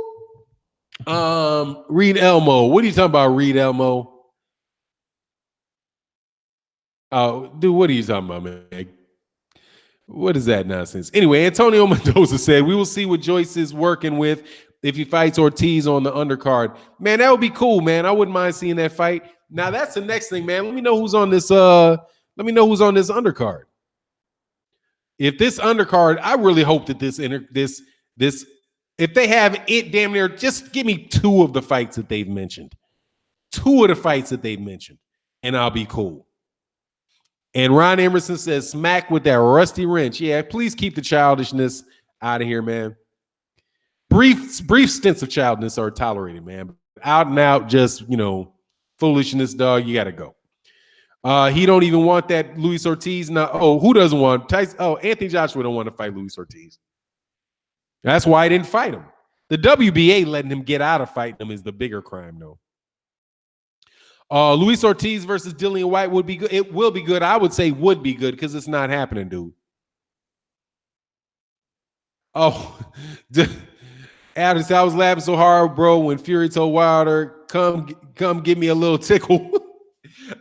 Reed Elmo. What are you talking about, Reed Elmo? Oh, dude, what are you talking about, man? What is that nonsense? Anyway, Antonio Mendoza said, we will see what Joyce is working with if he fights Ortiz on the undercard. Man, that would be cool, man. I wouldn't mind seeing that fight. Now, that's the next thing, man. Let me know who's on this undercard. If this undercard, I really hope that this if they have it damn near, just give me 2 of the fights that they've mentioned. 2 of the fights that they've mentioned, and I'll be cool. And Ron Emerson says, smack with that rusty wrench. Yeah, please keep the childishness out of here, man. Brief stints of childishness are tolerated, man. Out and out, just, foolishness, dog, you got to go. He don't even want that Luis Ortiz. Now, who doesn't want Tyson? Oh, Anthony Joshua don't want to fight Luis Ortiz. That's why he didn't fight him. The WBA letting him get out of fighting him is the bigger crime, though. Luis Ortiz versus Dillian White would be good. It will be good. I would say would be good because it's not happening, dude. Oh, Adam, I was laughing so hard, bro, when Fury told Wilder, come give me a little tickle.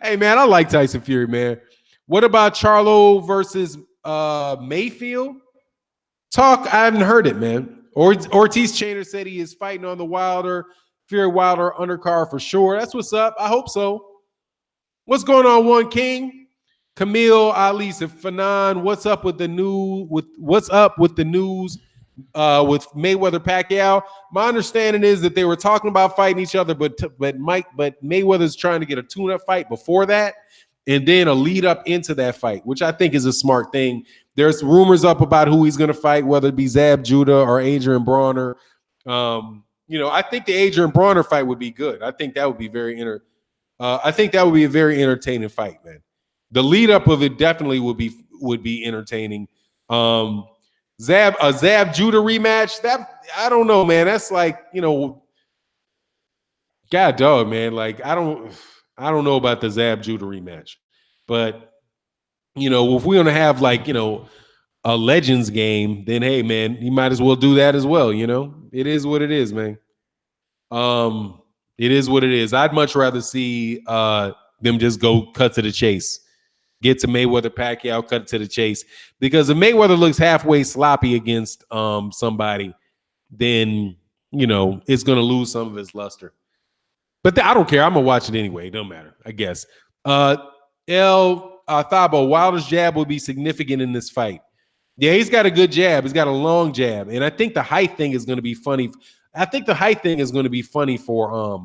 Hey, man, I like Tyson Fury, man. What about Charlo versus Mayfield? Talk, I haven't heard it, man. Ortiz Chainer said he is fighting on the Fury Wilder undercard for sure. That's what's up. I hope so. What's going on, One King? Camille Ali said, Fannon, what's up with the news with Mayweather Pacquiao. My understanding is that they were talking about fighting each other, but Mayweather's trying to get a tune-up fight before that, and then a lead up into that fight, which I think is a smart thing. There's rumors up about who he's going to fight, whether it be Zab Judah or Adrian Broner. I think the Adrian Broner fight would be good. I think that would be I think that would be a very entertaining fight, man. The lead up of it definitely would be entertaining. Zab Judah rematch. That I don't know, man. That's like, God dog, man. Like I don't know about the Zab Judah rematch, but if we're gonna have like a Legends game, then hey, man, you might as well do that as well. It is what it is, man. It is what it is. I'd much rather see them just go cut to the chase. Get to Mayweather Pacquiao, cut to the chase. Because if Mayweather looks halfway sloppy against somebody, then it's gonna lose some of its luster. But I don't care. I'm gonna watch it anyway. It don't matter, I guess. Thabo, Wilder's jab will be significant in this fight. Yeah, he's got a good jab. He's got a long jab, and I think the height thing is going to be funny. I think the height thing is going to be funny for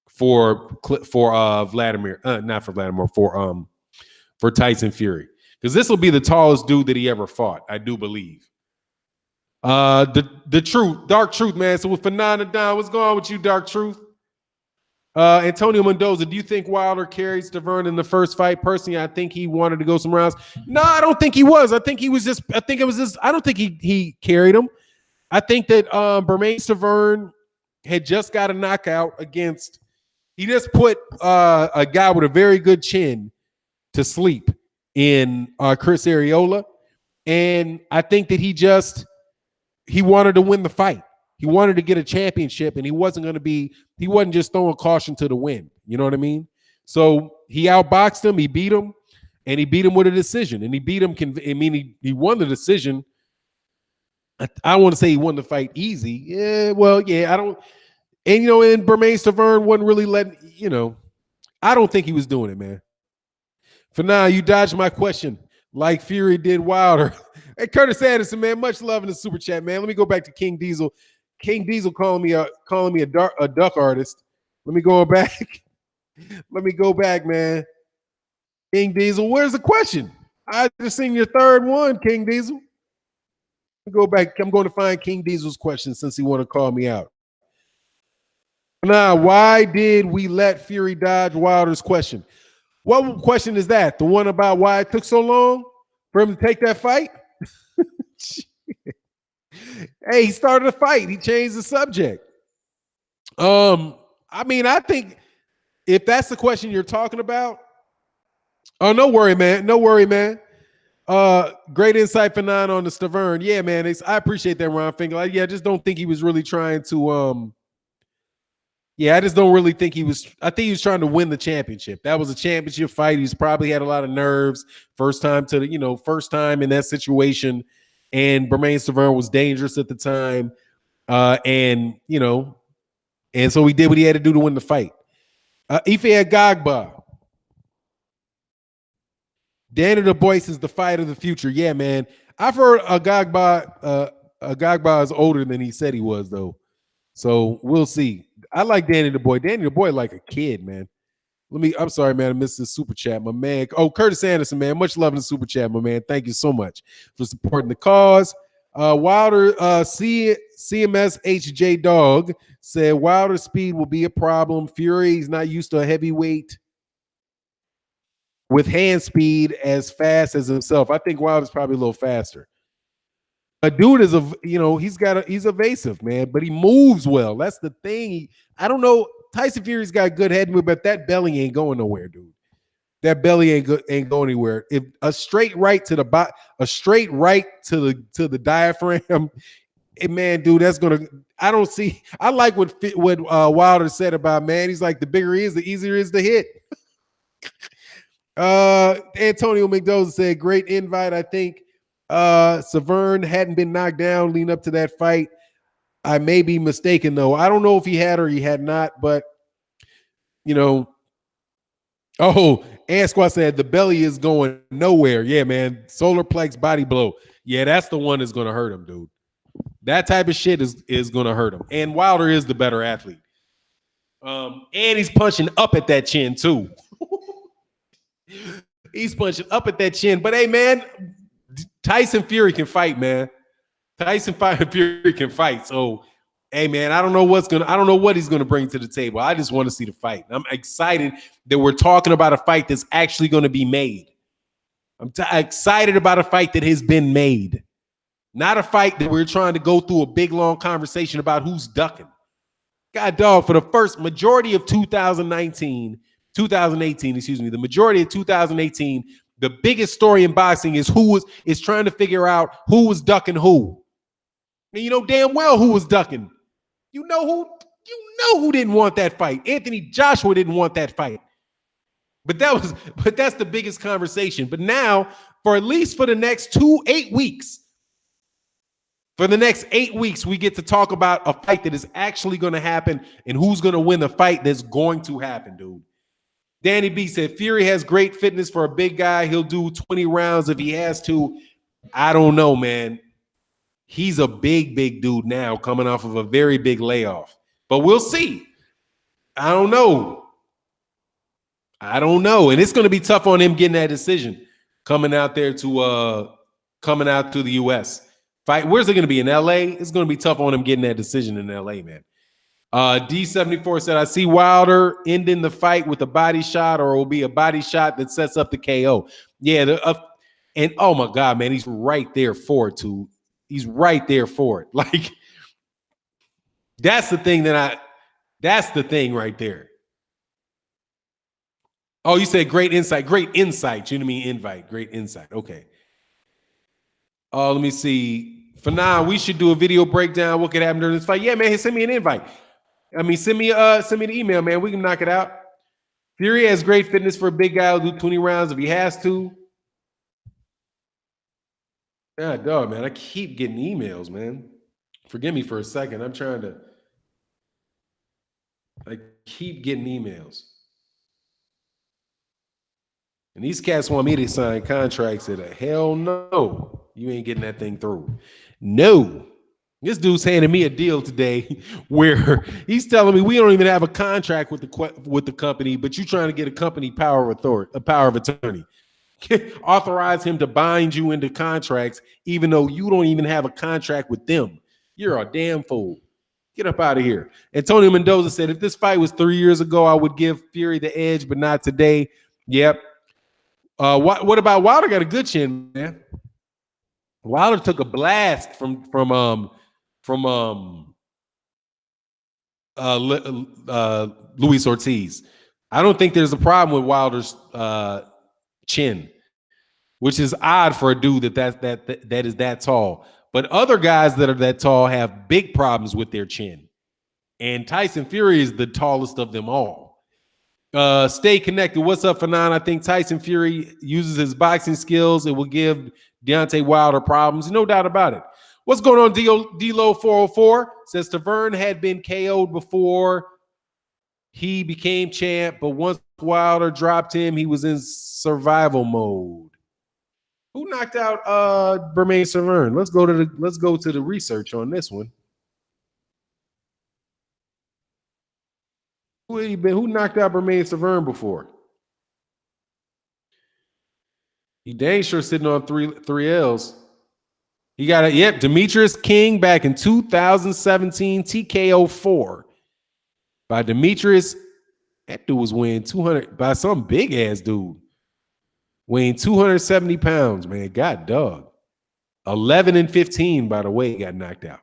Vladimir, not for Vladimir, for Tyson Fury, because this will be the tallest dude that he ever fought, I do believe. The truth, Dark Truth, man. So with Fannon Don, what's going on with you, Dark Truth? Antonio Mendoza, do you think Wilder carried Stavern in the first fight? Personally, I think he wanted to go some rounds. No, I don't think he was. I think I don't think he carried him. I think that Bermain Stavern had just got a knockout against, he just put a guy with a very good chin to sleep in Chris Arreola. And I think that he wanted to win the fight. He wanted to get a championship, and he wasn't just throwing caution to the wind. You know what I mean? So he outboxed him, he beat him, and he beat him with a decision. And he beat him, he won the decision. I want to say he won the fight easy. Yeah, well, yeah, I don't. And, and Bermain Stavern wasn't really letting, I don't think he was doing it, man. For now, you dodged my question like Fury did Wilder. Hey, Curtis Anderson, man, much love in the super chat, man. Let me go back to King Diesel. King Diesel calling me a duck artist. Let me go back. Let me go back, man. King Diesel, where's the question? I just seen your third one, King Diesel. Let me go back. I'm going to find King Diesel's question since he want to call me out. Now, why did we let Fury dodge Wilder's question? What question is that? The one about why it took so long for him to take that fight? Hey, he started a fight. He changed the subject. I think if that's the question you're talking about, oh, no worry, man. No worry, man. Great insight for Nine on the Stavern. Yeah, man. I appreciate that, Ron Finger. I just don't think he was really trying to I just don't really think he was. I think he was trying to win the championship. That was a championship fight. He's probably had a lot of nerves. First time in that situation. And Bermain Stavern was dangerous at the time. And so he did what he had to do to win the fight. Ife Agagba. Danny the Boyce is the fight of the future. Yeah, man. I've heard Agagba is older than he said he was, though. So we'll see. I like Danny the Boy. Danny the Boy like a kid, man. I'm sorry, man. I missed the super chat, my man. Oh, Curtis Anderson, man. Much love in the super chat, my man. Thank you so much for supporting the cause. Wilder, CMS HJ Dog said Wilder's speed will be a problem. Fury's not used to a heavyweight with hand speed as fast as himself. I think Wilder's probably a little faster. A dude is he's evasive, man, but he moves well. That's the thing. I don't know. Tyson Fury's got good head movement, but that belly ain't going nowhere, dude. That belly ain't going anywhere. If a straight right to the diaphragm, man, dude, that's gonna. I don't see. I like what Wilder said about, man. He's like, the bigger he is, the easier it is to hit. Antonio Mendoza said, great invite. I think Severn hadn't been knocked down leading up to that fight. I may be mistaken, though. I don't know if he had or he had not, but oh, Ansquat said the belly is going nowhere. Yeah, man. Solar plex body blow. Yeah, that's the one that's going to hurt him, dude. That type of shit is going to hurt him. And Wilder is the better athlete. And he's punching up at that chin too. He's punching up at that chin. But hey, man, Tyson Fury can fight, man. Tyson Fury can fight. So, hey, man, I don't know what he's gonna bring to the table. I just want to see the fight. I'm excited that we're talking about a fight that's actually going to be made. I'm excited about a fight that has been made, not a fight that we're trying to go through a big long conversation about who's ducking. God dog, for the first majority of 2018, the majority of 2018, the biggest story in boxing is is trying to figure out who was ducking who. And you know damn well who was ducking. You know who didn't want that fight. Anthony Joshua didn't want that fight. But that's the biggest conversation. But now, for the next 8 weeks, we get to talk about a fight that is actually going to happen and who's going to win the fight that's going to happen, dude. Danny B said, Fury has great fitness for a big guy. He'll do 20 rounds if he has to. I don't know, man. He's a big dude now coming off of a very big layoff. But we'll see. I don't know. And it's going to be tough on him getting that decision coming out to the U.S. Fight. Where's it going to be? In L.A.? It's going to be tough on him getting that decision in L.A., man. D74 said, I see Wilder ending the fight with a body shot, or it will be a body shot that sets up the KO. Yeah, and oh my God, man, he's right there for it, too. He's right there for it. Like, that's the thing right there. Oh, you said great insight. Great insight. You know what I mean? Invite. Great insight. Okay. Oh, let me see. Fannon, we should do a video breakdown. What could happen during this fight? Yeah, man. Send me an invite. I mean, send me the email, man. We can knock it out. Fury has great fitness for a big guy. Will do 20 rounds if he has to. God, dog, man. I keep getting emails, man. Forgive me for a second. I keep getting emails. And these cats want me to sign contracts that hell no, you ain't getting that thing through. No. This dude's handing me a deal today where he's telling me we don't even have a contract with the company, but you're trying to get a company power of attorney. Authorize him to bind you into contracts, even though you don't even have a contract with them. You're a damn fool. Get up out of here. Antonio Mendoza said, if this fight was 3 years ago, I would give Fury the edge, but not today. Yep. What about Wilder? Got a good chin, man. Wilder took a blast from Luis Ortiz. I don't think there's a problem with Wilder's chin, which is odd for a dude that is that tall. But other guys that are that tall have big problems with their chin. And Tyson Fury is the tallest of them all. Stay connected. What's up, Fannon? I think Tyson Fury uses his boxing skills. It will give Deontay Wilder problems. No doubt about it. What's going on, D-Lo 404? Says Taverne had been KO'd before he became champ, but once Wilder dropped him, he was in survival mode. Who knocked out Bermain Taverne? Let's go to the research on this one. Who knocked out Bermain Taverne before? He dang sure sitting on three L's. He got it. Yep, Demetrius King back in 2017, TKO 4 by Demetrius. That dude was weighing 200 by some big ass dude, weighing 270 pounds. Man, God dog. 11-15, by the way, he got knocked out.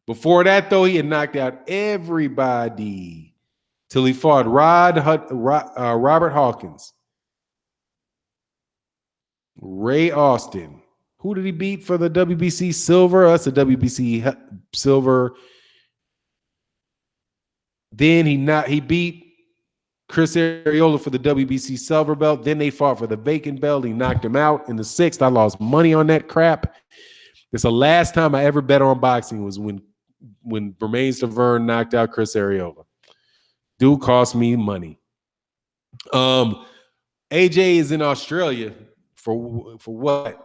Before that, though, he had knocked out everybody till he fought Robert Hawkins, Ray Austin. Who did he beat for the WBC silver? That's the WBC silver. Then he beat Chris Arreola for the WBC silver belt. Then they fought for the vacant belt. He knocked him out in the 6th. I lost money on that crap. It's the last time I ever bet on boxing was when Bermain Taverne knocked out Chris Arreola. Dude cost me money. AJ is in Australia for what?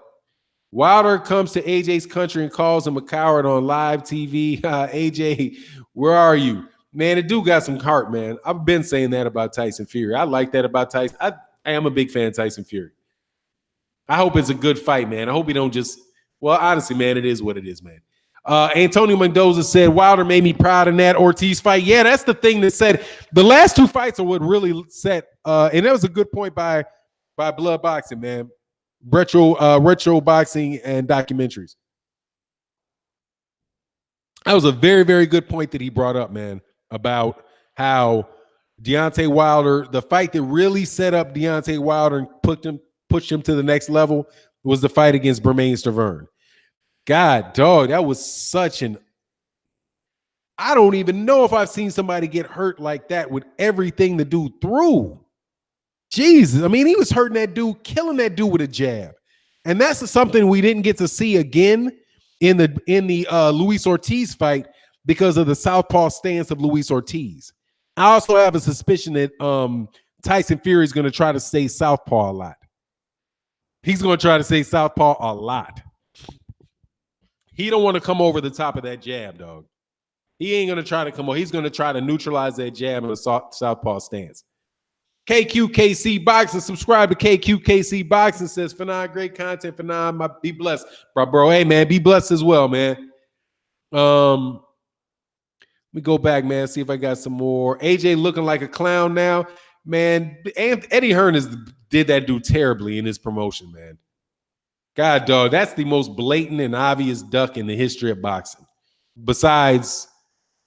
Wilder comes to AJ's country and calls him a coward on live TV. AJ, where are you? Man, the dude got some heart, man. I've been saying that about Tyson Fury. I like that about Tyson. I am a big fan of Tyson Fury. I hope it's a good fight, man. I hope he don't just, well, honestly, man, it is what it is, man. Antonio Mendoza said, Wilder made me proud in that Ortiz fight. Yeah, that's the thing that said the last two fights are what really set, and that was a good point by Blood Boxing, man. Retro boxing and documentaries. That was a very, very good point that he brought up, man, about how Deontay Wilder, the fight that really set up Deontay Wilder and pushed him to the next level was the fight against Bermane Stiverne. God, dog, that was such an, I don't even know if I've seen somebody get hurt like that with everything the dude threw. Jesus, I mean, he was hurting that dude, killing that dude with a jab. And that's something we didn't get to see again in the Luis Ortiz fight because of the southpaw stance of Luis Ortiz. I also have a suspicion that Tyson Fury is going to try to say southpaw a lot. He's going to try to say southpaw a lot. He don't want to come over the top of that jab, dog. He ain't going to try to come over. He's going to try to neutralize that jab in a southpaw stance. KQKC Boxing, subscribe to KQKC Boxing, says Fannon, great content. Fannon, be blessed, bro. Hey, man, be blessed as well, man. Let me go back, man, see if I got some more. AJ looking like a clown now, man. Eddie Hearn did that dude terribly in his promotion, man. God, dog, that's the most blatant and obvious duck in the history of boxing, besides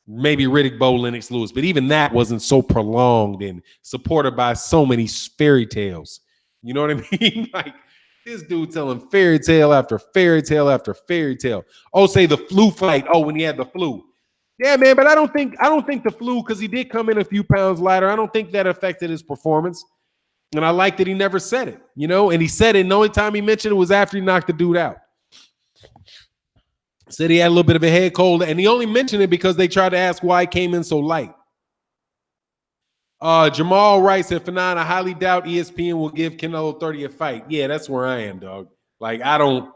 maybe Riddick Bowe, Lennox Lewis, but even that wasn't so prolonged and supported by so many fairy tales. You know what I mean? Like this dude telling fairy tale after fairy tale after fairy tale. Oh, say the flu fight. Oh, when he had the flu. Yeah, man, but I don't think the flu, because he did come in a few pounds lighter. I don't think that affected his performance. And I like that he never said it, you know, and he said it, and the only time he mentioned it was after he knocked the dude out. Said he had a little bit of a head cold, and he only mentioned it because they tried to ask why he came in so light. Jamal Wright said, Fannon, I highly doubt ESPN will give Canelo 30 a fight. Yeah, that's where I am, dog. Like, I don't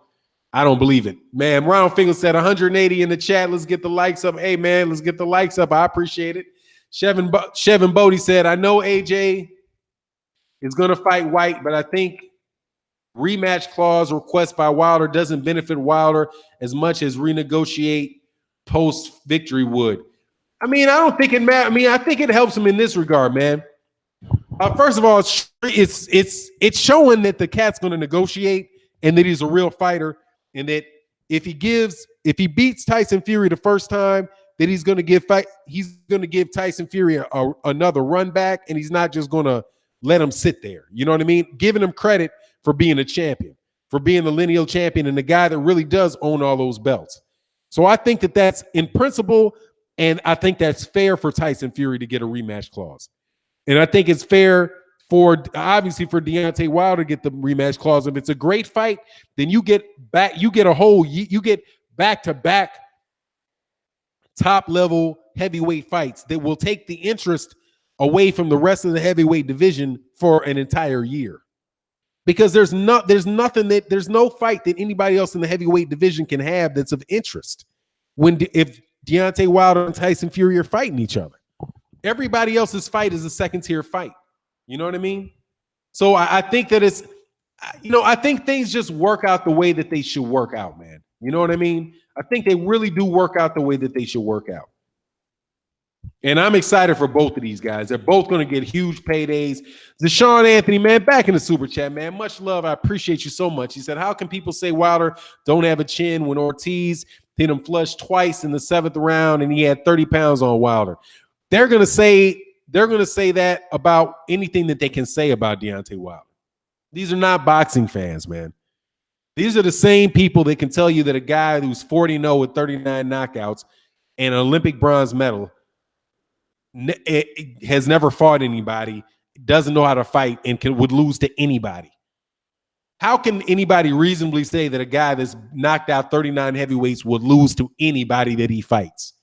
believe it. Man, Ronald Finger said 180 in the chat. Let's get the likes up. Hey, man, let's get the likes up. I appreciate it. Chevin Bodie said, I know AJ is going to fight White, but I think rematch clause request by Wilder doesn't benefit Wilder as much as renegotiate post-victory would. I mean, I don't think it matters. I mean, I think it helps him in this regard, man. First of all, it's showing that the cat's going to negotiate and that he's a real fighter, and that if he beats Tyson Fury the first time, that he's going to give Tyson Fury another run back, and he's not just going to let him sit there. You know what I mean? Giving him credit for being a champion, for being the lineal champion, and the guy that really does own all those belts. So I think that that's in principle, and I think that's fair for Tyson Fury to get a rematch clause. And I think it's fair obviously for Deontay Wilder to get the rematch clause. If it's a great fight, then you get back-to-back top-level heavyweight fights that will take the interest away from the rest of the heavyweight division for an entire year. Because there's no fight that anybody else in the heavyweight division can have that's of interest if Deontay Wilder and Tyson Fury are fighting each other. Everybody else's fight is a second-tier fight. You know what I mean? So I think that it's, I think things just work out the way that they should work out, man. You know what I mean? I think they really do work out the way that they should work out. And I'm excited for both of these guys. They're both going to get huge paydays. Deshaun Anthony, man, back in the super chat, man. Much love. I appreciate you so much. He said, how can people say Wilder don't have a chin when Ortiz hit him flush twice in the 7th round and he had 30 pounds on Wilder? They're going to say that about anything that they can say about Deontay Wilder. These are not boxing fans, man. These are the same people that can tell you that a guy who's 40-0 with 39 knockouts and an Olympic bronze medal has never fought anybody, doesn't know how to fight, and would lose to anybody. How can anybody reasonably say that a guy that's knocked out 39 heavyweights would lose to anybody that he fights?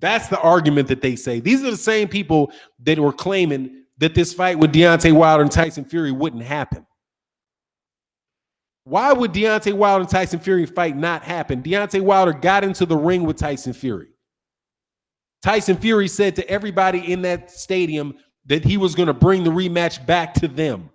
That's the argument that they say. These are the same people that were claiming that this fight with Deontay Wilder and Tyson Fury wouldn't happen. Why would Deontay Wilder and Tyson Fury fight not happen? Deontay Wilder got into the ring with Tyson Fury. Tyson Fury said to everybody in that stadium that he was going to bring the rematch back to them.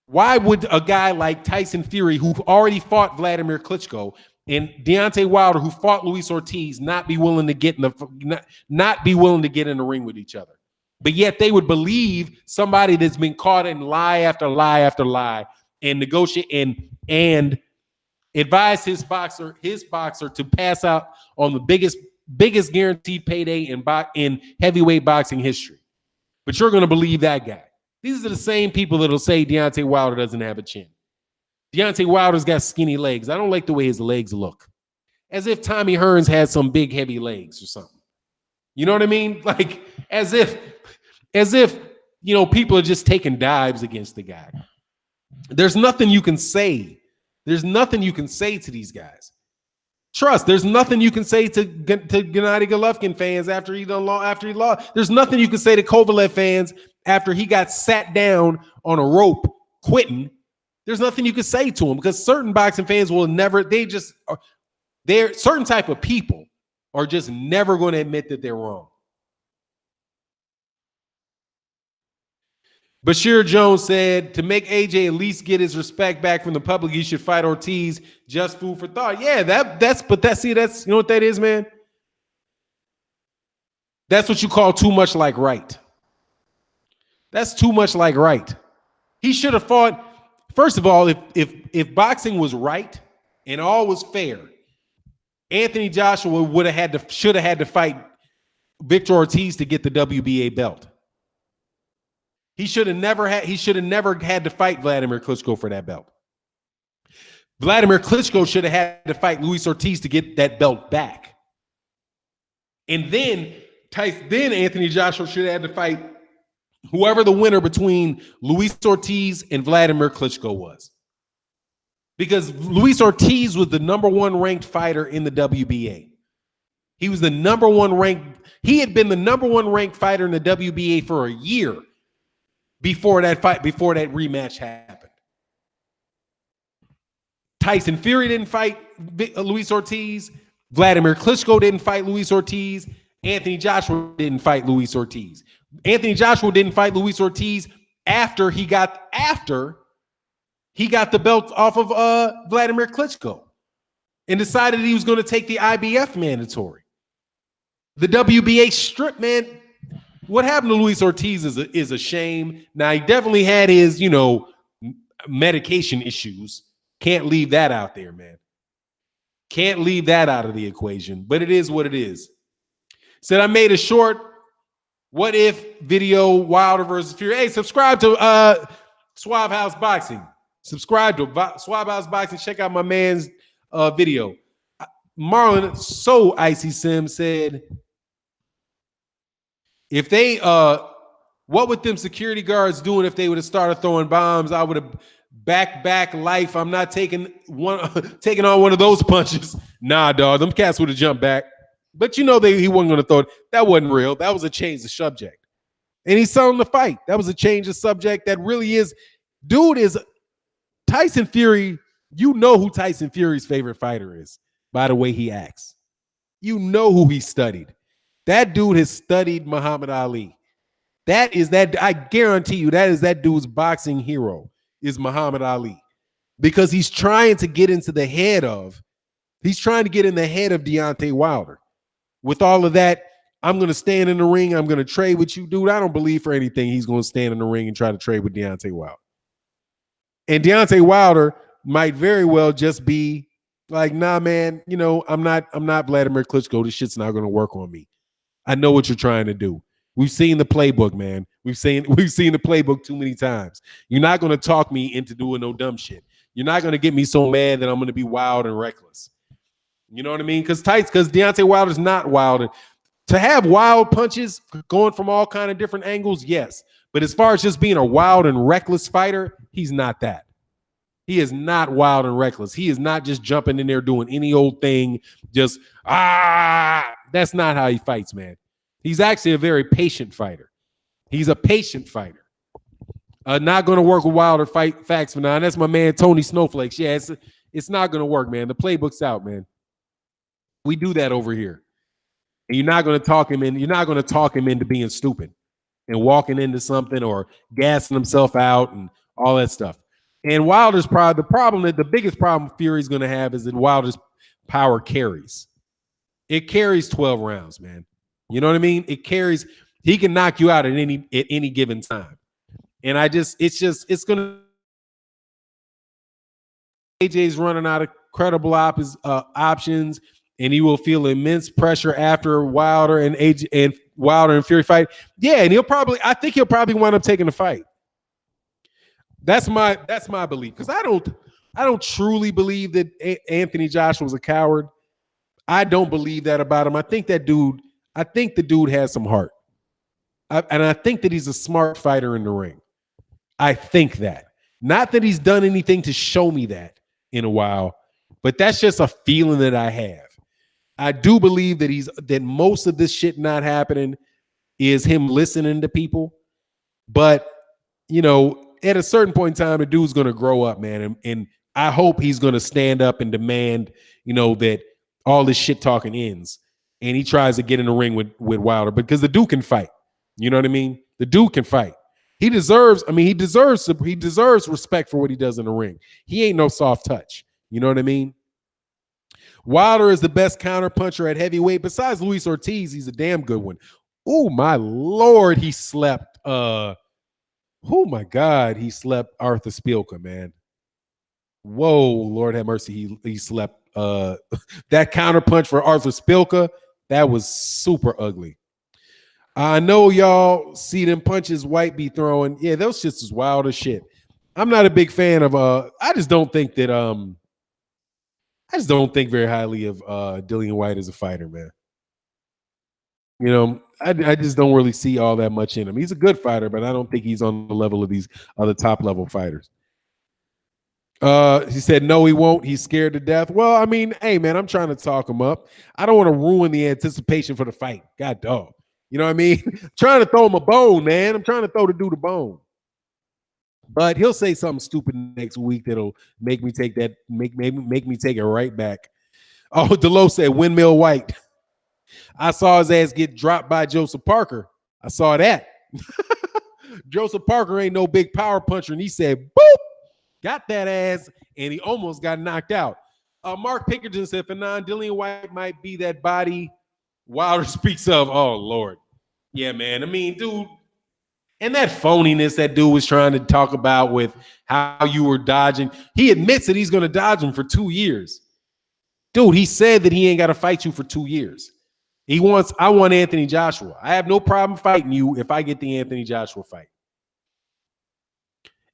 Why would a guy like Tyson Fury, who already fought Vladimir Klitschko, and Deontay Wilder, who fought Luis Ortiz, not be willing to get in the ring with each other? But yet they would believe somebody that's been caught in lie after lie after lie and negotiate and advise his boxer to pass out on the biggest guaranteed payday in heavyweight boxing history. But you're going to believe that guy. These are the same people that'll say Deontay Wilder doesn't have a chin. Deontay Wilder's got skinny legs. I don't like the way his legs look. As if Tommy Hearns had some big, heavy legs or something. You know what I mean? Like, as if, people are just taking dives against the guy. There's nothing you can say. There's nothing you can say to these guys. Trust, there's nothing you can say to Gennady Golovkin fans after he lost. There's nothing you can say to Kovalev fans after he got sat down on a rope quitting. There's nothing you can say to him because certain boxing fans will never, they're certain type of people are just never going to admit that they're wrong. Bashir Jones said, to make AJ at least get his respect back from the public, he should fight Ortiz. Just food for thought. Yeah, that's you know what that is, man? That's what you call too much like right. That's too much like right. He should have fought. First of all, if boxing was right and all was fair, Anthony Joshua should have had to fight Victor Ortiz to get the WBA belt. He should have never had to fight Vladimir Klitschko for that belt. Vladimir Klitschko should have had to fight Luis Ortiz to get that belt back. And then Anthony Joshua should have had to fight whoever the winner between Luis Ortiz and Vladimir Klitschko was. Because Luis Ortiz was the #1 ranked fighter in the WBA. He was the #1 ranked. He had been the #1 ranked fighter in the WBA for a year before that rematch happened. Tyson Fury didn't fight Luis Ortiz. Vladimir Klitschko didn't fight Luis Ortiz. Anthony Joshua didn't fight Luis Ortiz. Anthony Joshua didn't fight Luis Ortiz after he got the belt off of Vladimir Klitschko and decided he was going to take the IBF mandatory. The WBA strip, man. What happened to Luis Ortiz is a shame. Now, he definitely had his, medication issues. Can't leave that out there, man. Can't leave that out of the equation, but it is what it is. Said I made a short what if video, Wilder versus Fury. Hey, subscribe to Swab House Boxing. Subscribe to Swab House Boxing. Check out my man's video. Marlon Icy Sim said, if they what would them security guards doing if they would have started throwing bombs? I would have back life. I'm not taking on one of those punches. Nah, dog. Them cats would have jumped back. But he wasn't going to throw it. That wasn't real. That was a change of subject. And he's selling the fight. That was a change of subject. That really is. Dude is Tyson Fury. You know who Tyson Fury's favorite fighter is by the way he acts. You know who he studied. That dude has studied Muhammad Ali. I guarantee you, that is that dude's boxing hero is Muhammad Ali. Because he's trying to get in the head of Deontay Wilder. With all of that, I'm going to stand in the ring. I'm going to trade with you, dude. I don't believe for anything he's going to stand in the ring and try to trade with Deontay Wilder. And Deontay Wilder might very well just be like, nah, man, I'm not Vladimir Klitschko. This shit's not going to work on me. I know what you're trying to do. We've seen the playbook, man. We've seen the playbook too many times. You're not going to talk me into doing no dumb shit. You're not going to get me so mad that I'm going to be wild and reckless. You know what I mean? Because Deontay Wilder's not wild. To have wild punches going from all kind of different angles, yes. But as far as just being a wild and reckless fighter, he's not that. He is not wild and reckless. He is not just jumping in there doing any old thing. Just, that's not how he fights, man. He's actually a very patient fighter. He's a patient fighter. Not going to work with Wilder fight facts for now. That's my man Tony Snowflakes. Yeah, it's not going to work, man. The playbook's out, man. We do that over here. And you're not going to talk him in. You're not going to talk him into being stupid and walking into something or gassing himself out and all that stuff. And Wilder's the biggest problem Fury's going to have is that Wilder's power carries. It carries 12 rounds, man. You know what I mean? It carries. He can knock you out at any given time. And it's going to. AJ's running out of credible options, and he will feel immense pressure after Wilder and Fury fight. Yeah, and I think he'll probably wind up taking the fight. That's my belief, because I don't truly believe that Anthony Joshua was a coward. I don't believe that about him. I think the dude has some heart. And I think that he's a smart fighter in the ring. I think that. Not that he's done anything to show me that in a while, but that's just a feeling that I have. I do believe that most of this shit not happening is him listening to people. But, you know, at a certain point in time, the dude's going to grow up, man. And I hope he's going to stand up and demand, you know, that all this shit talking ends. And he tries to get in the ring with Wilder, because the dude can fight. You know what I mean? The dude can fight. He deserves respect for what he does in the ring. He ain't no soft touch. You know what I mean? Wilder is the best counter puncher at heavyweight. Besides Luis Ortiz, he's a damn good one. Oh, my Lord, he slept. Oh, my God, he slept Arthur Spielka, man. Whoa, Lord have mercy, he slept. That counter punch for Arthur Spielka, that was super ugly. I know y'all see them punches White be throwing. Yeah, those shits is wild as shit. I'm not a big fan of I just don't think very highly of Dillian White as a fighter, man. You know, I just don't really see all that much in him. He's a good fighter, but I don't think he's on the level of these other top level fighters. He said no, he won't. He's scared to death. Well, I mean, hey man, I'm trying to talk him up. I don't want to ruin the anticipation for the fight. God dog. You know what I mean? I'm trying to throw him a bone, man. I'm trying to throw the dude a bone. But he'll say something stupid next week that'll make me take that, make me take it right back. Oh, Delo said Windmill White. I saw his ass get dropped by Joseph Parker. I saw that. Joseph Parker ain't no big power puncher, and he said, boop, got that ass, and he almost got knocked out. Mark Pinkerton said, Fannon, Dillian White might be that body Wilder speaks of. Oh, Lord. Yeah, man. I mean, dude, and that phoniness that dude was trying to talk about with how you were dodging. He admits that he's going to dodge him for 2 years. Dude, he said that he ain't got to fight you for 2 years. I want Anthony Joshua. I have no problem fighting you if I get the Anthony Joshua fight.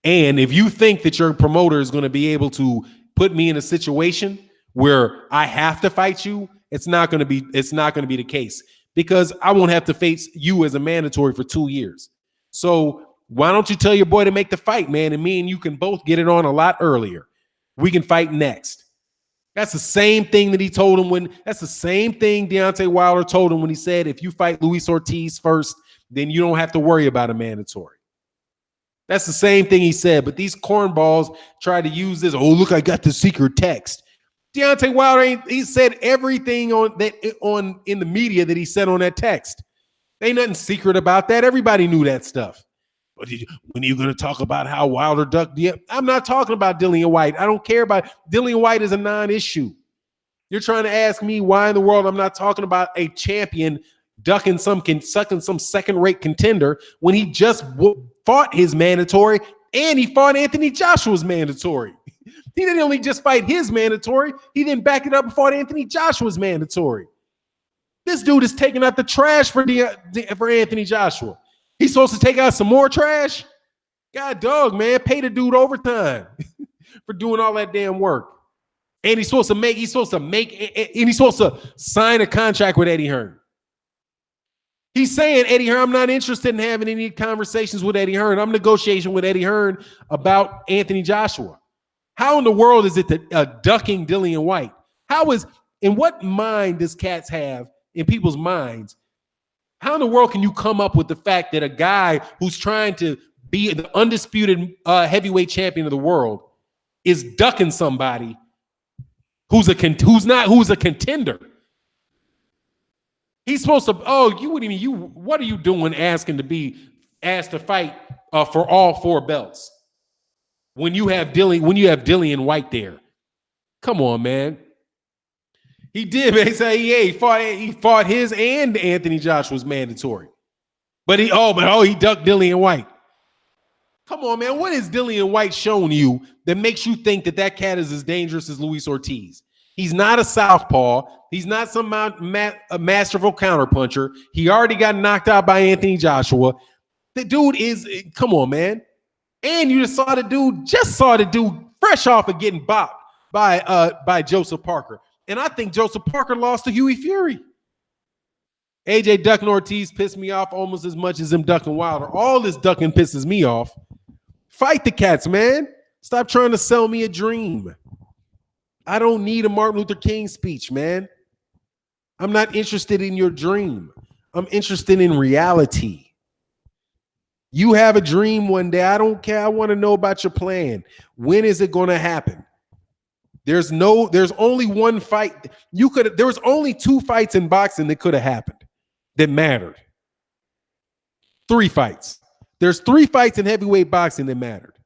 And if you think that your promoter is going to be able to put me in a situation where I have to fight you, it's not going to be the case, because I won't have to face you as a mandatory for 2 years. So why don't you tell your boy to make the fight, man? And me and you can both get it on a lot earlier. We can fight next. That's the same thing that he told him that's the same thing Deontay Wilder told him when he said, if you fight Luis Ortiz first, then you don't have to worry about a mandatory. That's the same thing he said, but these cornballs try to use this. Oh, look, I got the secret text. Deontay Wilder he said everything in the media that he said on that text. Ain't nothing secret about that. Everybody knew that stuff. But when are you going to talk about how Wilder ducked? Yeah, I'm not talking about Dillian White. I don't care about Dillian White is a non-issue. You're trying to ask me why in the world I'm not talking about a champion sucking some second-rate contender when he just fought his mandatory and he fought Anthony Joshua's mandatory. He didn't only just fight his mandatory, he then backed it up and fought Anthony Joshua's mandatory. This dude is taking out the trash for Anthony Joshua. He's supposed to take out some more trash? God dog, man, pay the dude overtime for doing all that damn work. And he's supposed to sign a contract with Eddie Hearn. He's saying, Eddie Hearn, I'm not interested in having any conversations with Eddie Hearn. I'm negotiating with Eddie Hearn about Anthony Joshua. How in the world is it ducking Dillian White? In what mind does cats have in people's minds? How in the world can you come up with the fact that a guy who's trying to be the undisputed heavyweight champion of the world is ducking somebody who's a contender. He's supposed to. Oh, you wouldn't even. What are you doing asking to be asked to fight for all 4 belts when you have Dillian White there? Come on, man. He did, man. He said, he fought his and Anthony Joshua's mandatory. But he ducked Dillian White. Come on, man. What has Dillian White shown you that makes you think that cat is as dangerous as Luis Ortiz? He's not a southpaw. He's not some masterful counterpuncher. He already got knocked out by Anthony Joshua. The dude is, come on, man. And you just saw the dude fresh off of getting bopped by Joseph Parker. And I think Joseph Parker lost to Huey Fury. AJ ducking Ortiz pissed me off almost as much as him ducking Wilder. All this ducking pisses me off. Fight the cats, man. Stop trying to sell me a dream. I don't need a Martin Luther King speech, man. I'm not interested in your dream. I'm interested in reality. You have a dream one day. I don't care. I want to know about your plan. When is it going to happen? There's only one fight. There was only 2 fights in boxing that could have happened that mattered. 3 fights. There's 3 fights in heavyweight boxing that mattered.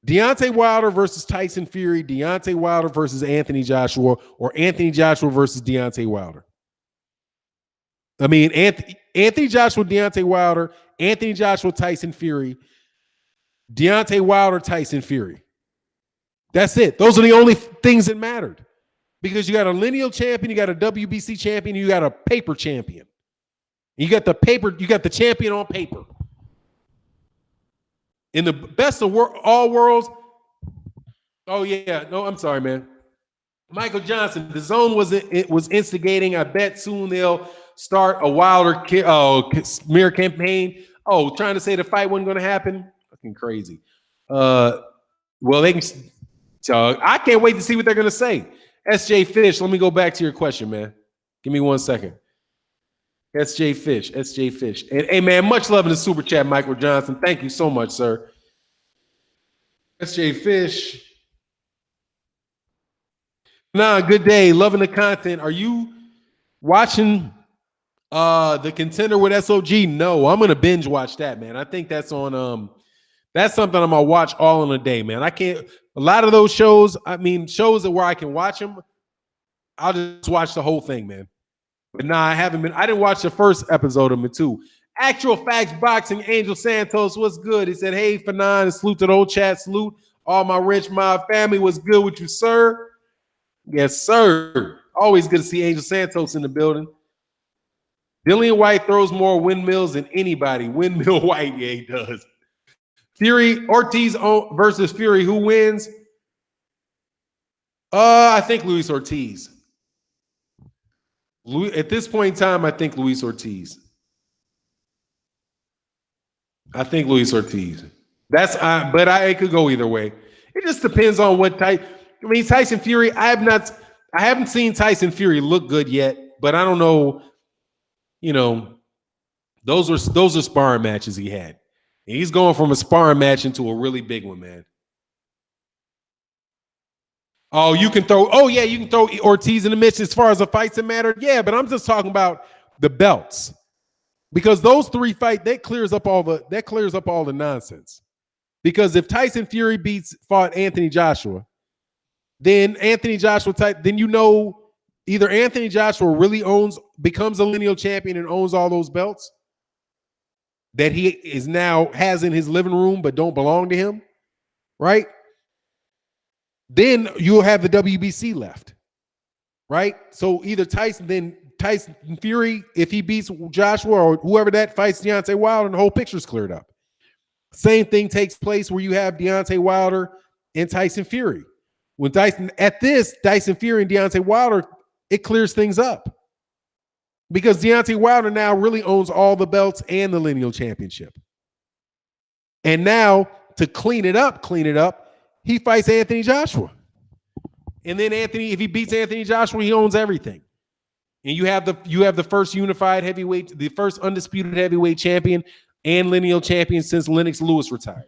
Deontay Wilder versus Tyson Fury, Deontay Wilder versus Anthony Joshua, or Anthony Joshua versus Deontay Wilder. I mean, Anthony Joshua, Deontay Wilder, Anthony Joshua, Tyson Fury, Deontay Wilder, Tyson Fury. That's it. Those are the only things that mattered. Because you got a lineal champion, you got a WBC champion, you got a paper champion. You got the champion on paper. In the best of all worlds. Oh, yeah. No, I'm sorry, man. Michael Johnson, the zone was instigating. I bet soon they'll start a Wilder smear campaign. Oh, trying to say the fight wasn't going to happen? Fucking crazy. Well, they can. I can't wait to see what they're going to say. SJ Fish, let me go back to your question, man. Give me 1 second. SJ Fish. And hey, man, much love in the super chat, Michael Johnson. Thank you so much, sir. SJ Fish. Good day. Loving the content. Are you watching The Contender with SOG? No, I'm going to binge watch that, man. I think that's on that's something I'm going to watch all in a day, man. I can't. A lot of those shows, shows where I can watch them, I'll just watch the whole thing, man. But I didn't watch the first episode of it too. Actual Facts Boxing, Angel Santos, what's good? He said, hey, Fannon, salute to the whole chat, salute all my Wrench Mob family. What's good with you, sir? Yes, sir. Always good to see Angel Santos in the building. Dillian White throws more windmills than anybody. Windmill White, yeah, he does. Ortiz versus Fury, who wins? I think Luis Ortiz. At this point in time, I think Luis Ortiz. But it could go either way. It just depends on what type. Tyson Fury. I haven't seen Tyson Fury look good yet, but I don't know. Those are sparring matches he had. And he's going from a sparring match into a really big one, man. Oh, you can throw Ortiz in the mix as far as the fights that matter. Yeah, but I'm just talking about the belts. Because those 3 fights, that clears up all the nonsense. Because if Tyson Fury fought Anthony Joshua, then Anthony Joshua either Anthony Joshua really becomes a lineal champion and owns all those belts that he has in his living room but don't belong to him, right? Then you'll have the WBC left, right? So either Tyson Fury, if he beats Joshua or whoever that fights Deontay Wilder, and the whole picture's cleared up. Same thing takes place where you have Deontay Wilder and Tyson Fury. When Tyson Fury and Deontay Wilder, it clears things up. Because Deontay Wilder now really owns all the belts and the lineal championship. And now to clean it up, he fights Anthony Joshua. And then if he beats Anthony Joshua, he owns everything. And you have the first unified heavyweight, the first undisputed heavyweight champion and lineal champion since Lennox Lewis retired.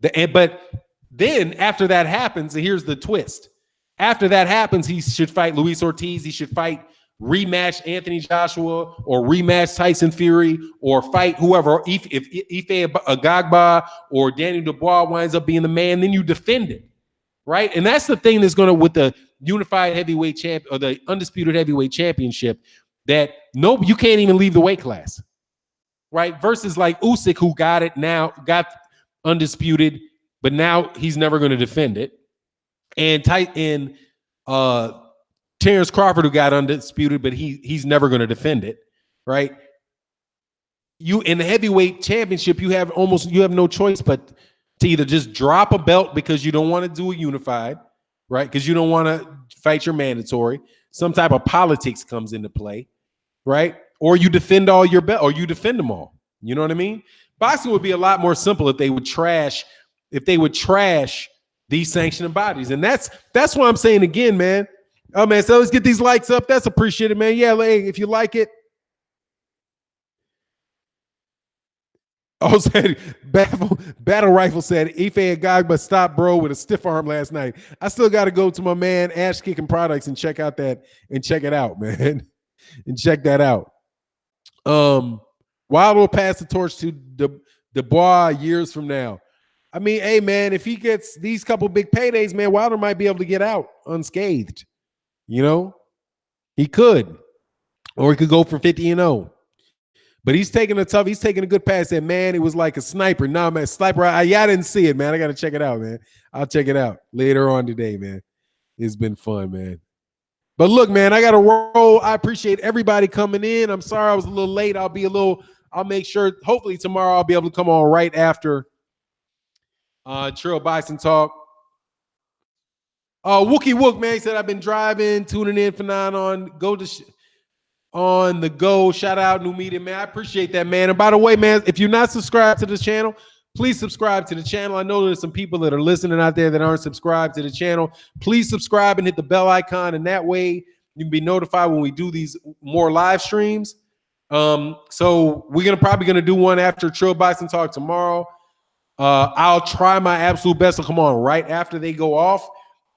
But then after that happens, and here's the twist. After that happens, he should fight Luis Ortiz. He should fight rematch Anthony Joshua or rematch Tyson Fury or fight whoever. If Ife Agagba or Daniel Dubois winds up being the man, then you defend it, right? And that's the thing that's going to, with the unified heavyweight champ or the undisputed heavyweight championship, that nope, you can't even leave the weight class, right? Versus like Usyk, who got it now, got undisputed, but now he's never going to defend it. And Terrence Crawford, who got undisputed, but he's never going to defend it, right? You in the heavyweight championship, you have no choice but to either just drop a belt because you don't want to do it unified, right? Because you don't want to fight your mandatory. Some type of politics comes into play, right? Or you defend all your belt, or you defend them all. You know what I mean? Boxing would be a lot more simple if they would trash these sanctioning bodies. And that's why I'm saying again, man. Oh man, so let's get these likes up. That's appreciated, man. Yeah, hey, if you like it. Oh, said Battle Rifle said Ife Agagba stopped bro with a stiff arm last night. I still got to go to my man Ash Kicking Products and check it out, man, and check that out. Wilder will pass the torch to Dubois years from now. I mean, hey man, if he gets these couple big paydays, man, Wilder might be able to get out unscathed. You know, he could, or he could go for 50-0. But he's taking a good pass. That man, it was like a sniper. Nah, man, sniper. I didn't see it, man. I got to check it out, man. I'll check it out later on today, man. It's been fun, man. But look, man, I got to roll. I appreciate everybody coming in. I'm sorry I was a little late. I'll make sure, hopefully tomorrow I'll be able to come on right after Trill Boxing Talk. Wookie Wook, man, he said, I've been driving, tuning in for 9 on the go. Shout out New Media, man. I appreciate that, man. And by the way, man, if you're not subscribed to the channel, please subscribe to the channel. I know there's some people that are listening out there that aren't subscribed to the channel. Please subscribe and hit the bell icon, and that way you can be notified when we do these more live streams. So we're probably gonna do one after Trill Boxing Talk tomorrow. I'll try my absolute best to come on right after they go off.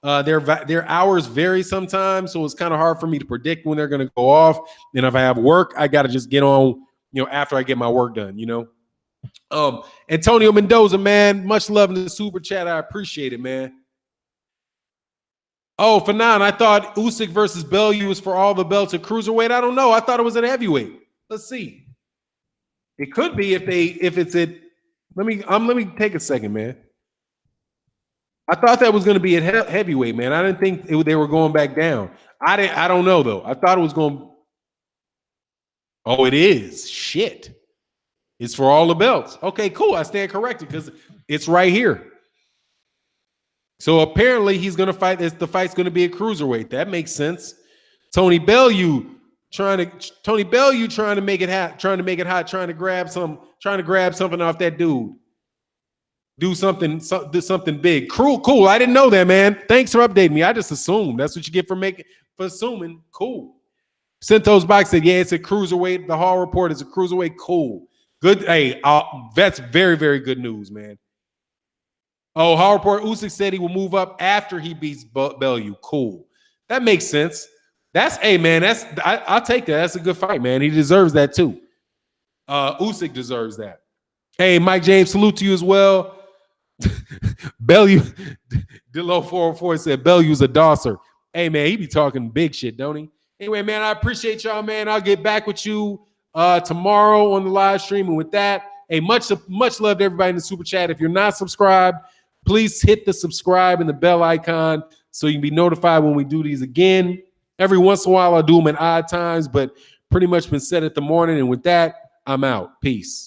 Their hours vary sometimes, so it's kind of hard for me to predict when they're going to go off. And if I have work, I got to just get on, after I get my work done, Antonio Mendoza, man, much love in the super chat. I appreciate it, man. Oh, Fannon, I thought Usyk versus Bellew was for all the belts at cruiserweight. I don't know. I thought it was at heavyweight. Let's see. It could be if it's at. Let me take a second, man. I thought that was going to be at heavyweight, man. I didn't think they were going back down. I don't know though. I thought it was going. Oh, it is. Shit. It's for all the belts. Okay, cool. I stand corrected because it's right here. So apparently he's going to fight. The fight's going to be a cruiserweight. That makes sense. Tony Bellew trying to make it hot, trying to grab something off that dude. Do something big. Cool. I didn't know that, man. Thanks for updating me. I just assumed. That's what you get for assuming. Cool. Centos Box said, yeah, it's a cruiserweight. The Hall report is a cruiserweight. Cool. Good. Hey, that's very, very good news, man. Oh, Hall report. Usyk said he will move up after he beats Bellew. Cool. That makes sense. Hey, man. I'll take that. That's a good fight, man. He deserves that too. Usyk deserves that. Hey, Mike James, salute to you as well. Bellew, Dillo 404 said Bellew's a dosser. Hey, man, he be talking big shit, don't he? Anyway, man, I appreciate y'all, man. I'll get back with you tomorrow on the live stream. And with that, hey, much love to everybody in the super chat. If you're not subscribed, please hit the subscribe and the bell icon so you can be notified when we do these again. Every once in a while, I'll do them at odd times, but pretty much been set at the morning. And with that, I'm out. Peace.